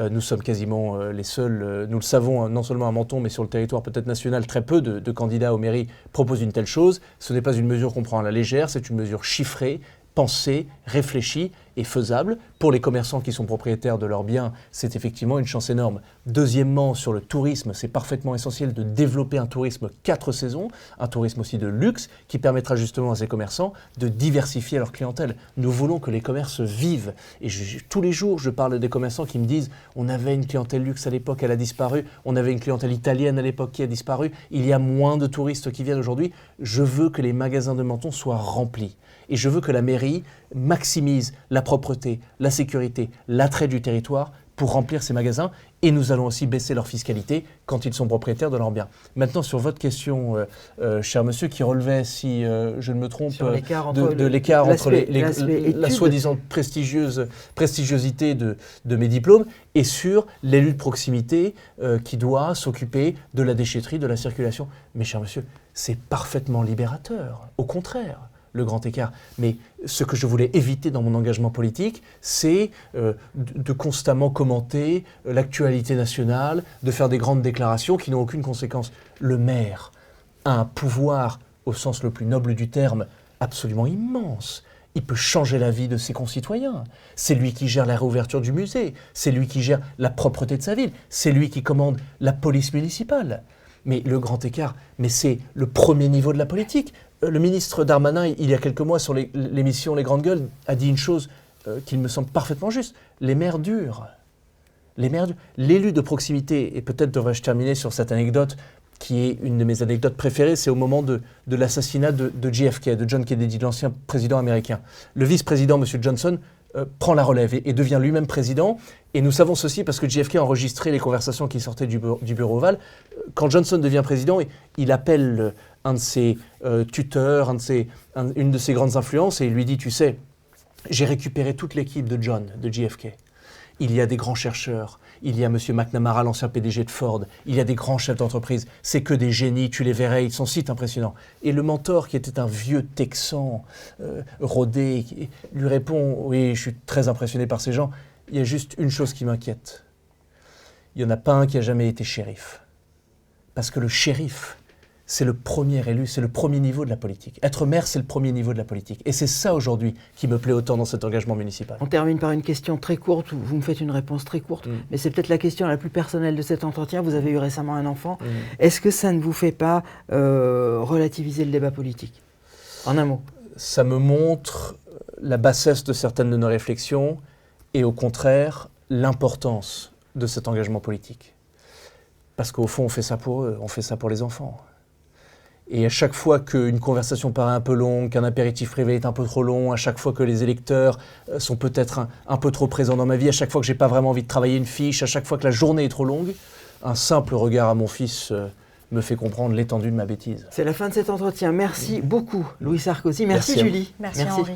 Nous sommes quasiment les seuls, nous le savons, non seulement à Menton, mais sur le territoire peut-être national, très peu de candidats aux mairies proposent une telle chose. Ce n'est pas une mesure qu'on prend à la légère, c'est une mesure chiffrée, pensée, réfléchie et faisable. Pour les commerçants qui sont propriétaires de leurs biens, c'est effectivement une chance énorme. Deuxièmement, sur le tourisme, c'est parfaitement essentiel de développer un tourisme 4 saisons, un tourisme aussi de luxe, qui permettra justement à ces commerçants de diversifier leur clientèle. Nous voulons que les commerces vivent. Et tous les jours, je parle des commerçants qui me disent « on avait une clientèle luxe à l'époque, elle a disparu, on avait une clientèle italienne à l'époque qui a disparu, il y a moins de touristes qui viennent aujourd'hui. Je veux que les magasins de Menton soient remplis. Et je veux que la mairie maximise la propreté, la sécurité, l'attrait du territoire pour remplir ces magasins. Et nous allons aussi baisser leur fiscalité quand ils sont propriétaires de leurs biens. Maintenant, sur votre question, cher monsieur, qui relevait, si je ne me trompe, l'écart entre la soi-disant prestigiosité de mes diplômes et sur l'élu de proximité qui doit s'occuper de la déchetterie, de la circulation. Mais cher monsieur, c'est parfaitement libérateur. Au contraire. Le grand écart. Mais ce que je voulais éviter dans mon engagement politique, c'est de constamment commenter l'actualité nationale, de faire des grandes déclarations qui n'ont aucune conséquence. Le maire a un pouvoir, au sens le plus noble du terme, absolument immense. Il peut changer la vie de ses concitoyens. C'est lui qui gère la réouverture du musée. C'est lui qui gère la propreté de sa ville. C'est lui qui commande la police municipale. Mais le grand écart, c'est le premier niveau de la politique. Le ministre Darmanin, il y a quelques mois, sur l'émission Les Grandes Gueules, a dit une chose qui me semble parfaitement juste. Les maires durs. L'élu de proximité, et peut-être devrais-je terminer sur cette anecdote, qui est une de mes anecdotes préférées, c'est au moment de l'assassinat de JFK, de John Kennedy, l'ancien président américain. Le vice-président, M. Johnson, prend la relève et devient lui-même président. Et nous savons ceci parce que JFK a enregistré les conversations qui sortaient du bureau ovale. Quand Johnson devient président, il appelle un de ses tuteurs, une de ses grandes influences, et il lui dit « Tu sais, j'ai récupéré toute l'équipe de JFK. Il y a des grands chercheurs, il y a M. McNamara, l'ancien PDG de Ford, il y a des grands chefs d'entreprise, c'est que des génies, tu les verrais, ils sont si impressionnants. » Et le mentor, qui était un vieux Texan rodé, lui répond « Oui, je suis très impressionné par ces gens, il y a juste une chose qui m'inquiète. Il n'y en a pas un qui a jamais été shérif. Parce que le shérif, c'est le premier élu, c'est le premier niveau de la politique. Être maire, c'est le premier niveau de la politique. Et c'est ça aujourd'hui qui me plaît autant dans cet engagement municipal. On termine par une question très courte, vous me faites une réponse très courte, mais c'est peut-être la question la plus personnelle de cet entretien. Vous avez eu récemment un enfant. Est-ce que ça ne vous fait pas relativiser le débat politique? En un mot. Ça me montre la bassesse de certaines de nos réflexions et au contraire l'importance de cet engagement politique. Parce qu'au fond, on fait ça pour eux, on fait ça pour les enfants. Et à chaque fois qu'une conversation paraît un peu longue, qu'un apéritif privé est un peu trop long, à chaque fois que les électeurs sont peut-être un peu trop présents dans ma vie, à chaque fois que je n'ai pas vraiment envie de travailler une fiche, à chaque fois que la journée est trop longue, un simple regard à mon fils me fait comprendre l'étendue de ma bêtise. C'est la fin de cet entretien. Merci beaucoup, Louis Sarkozy. Merci Julie. Merci Henri.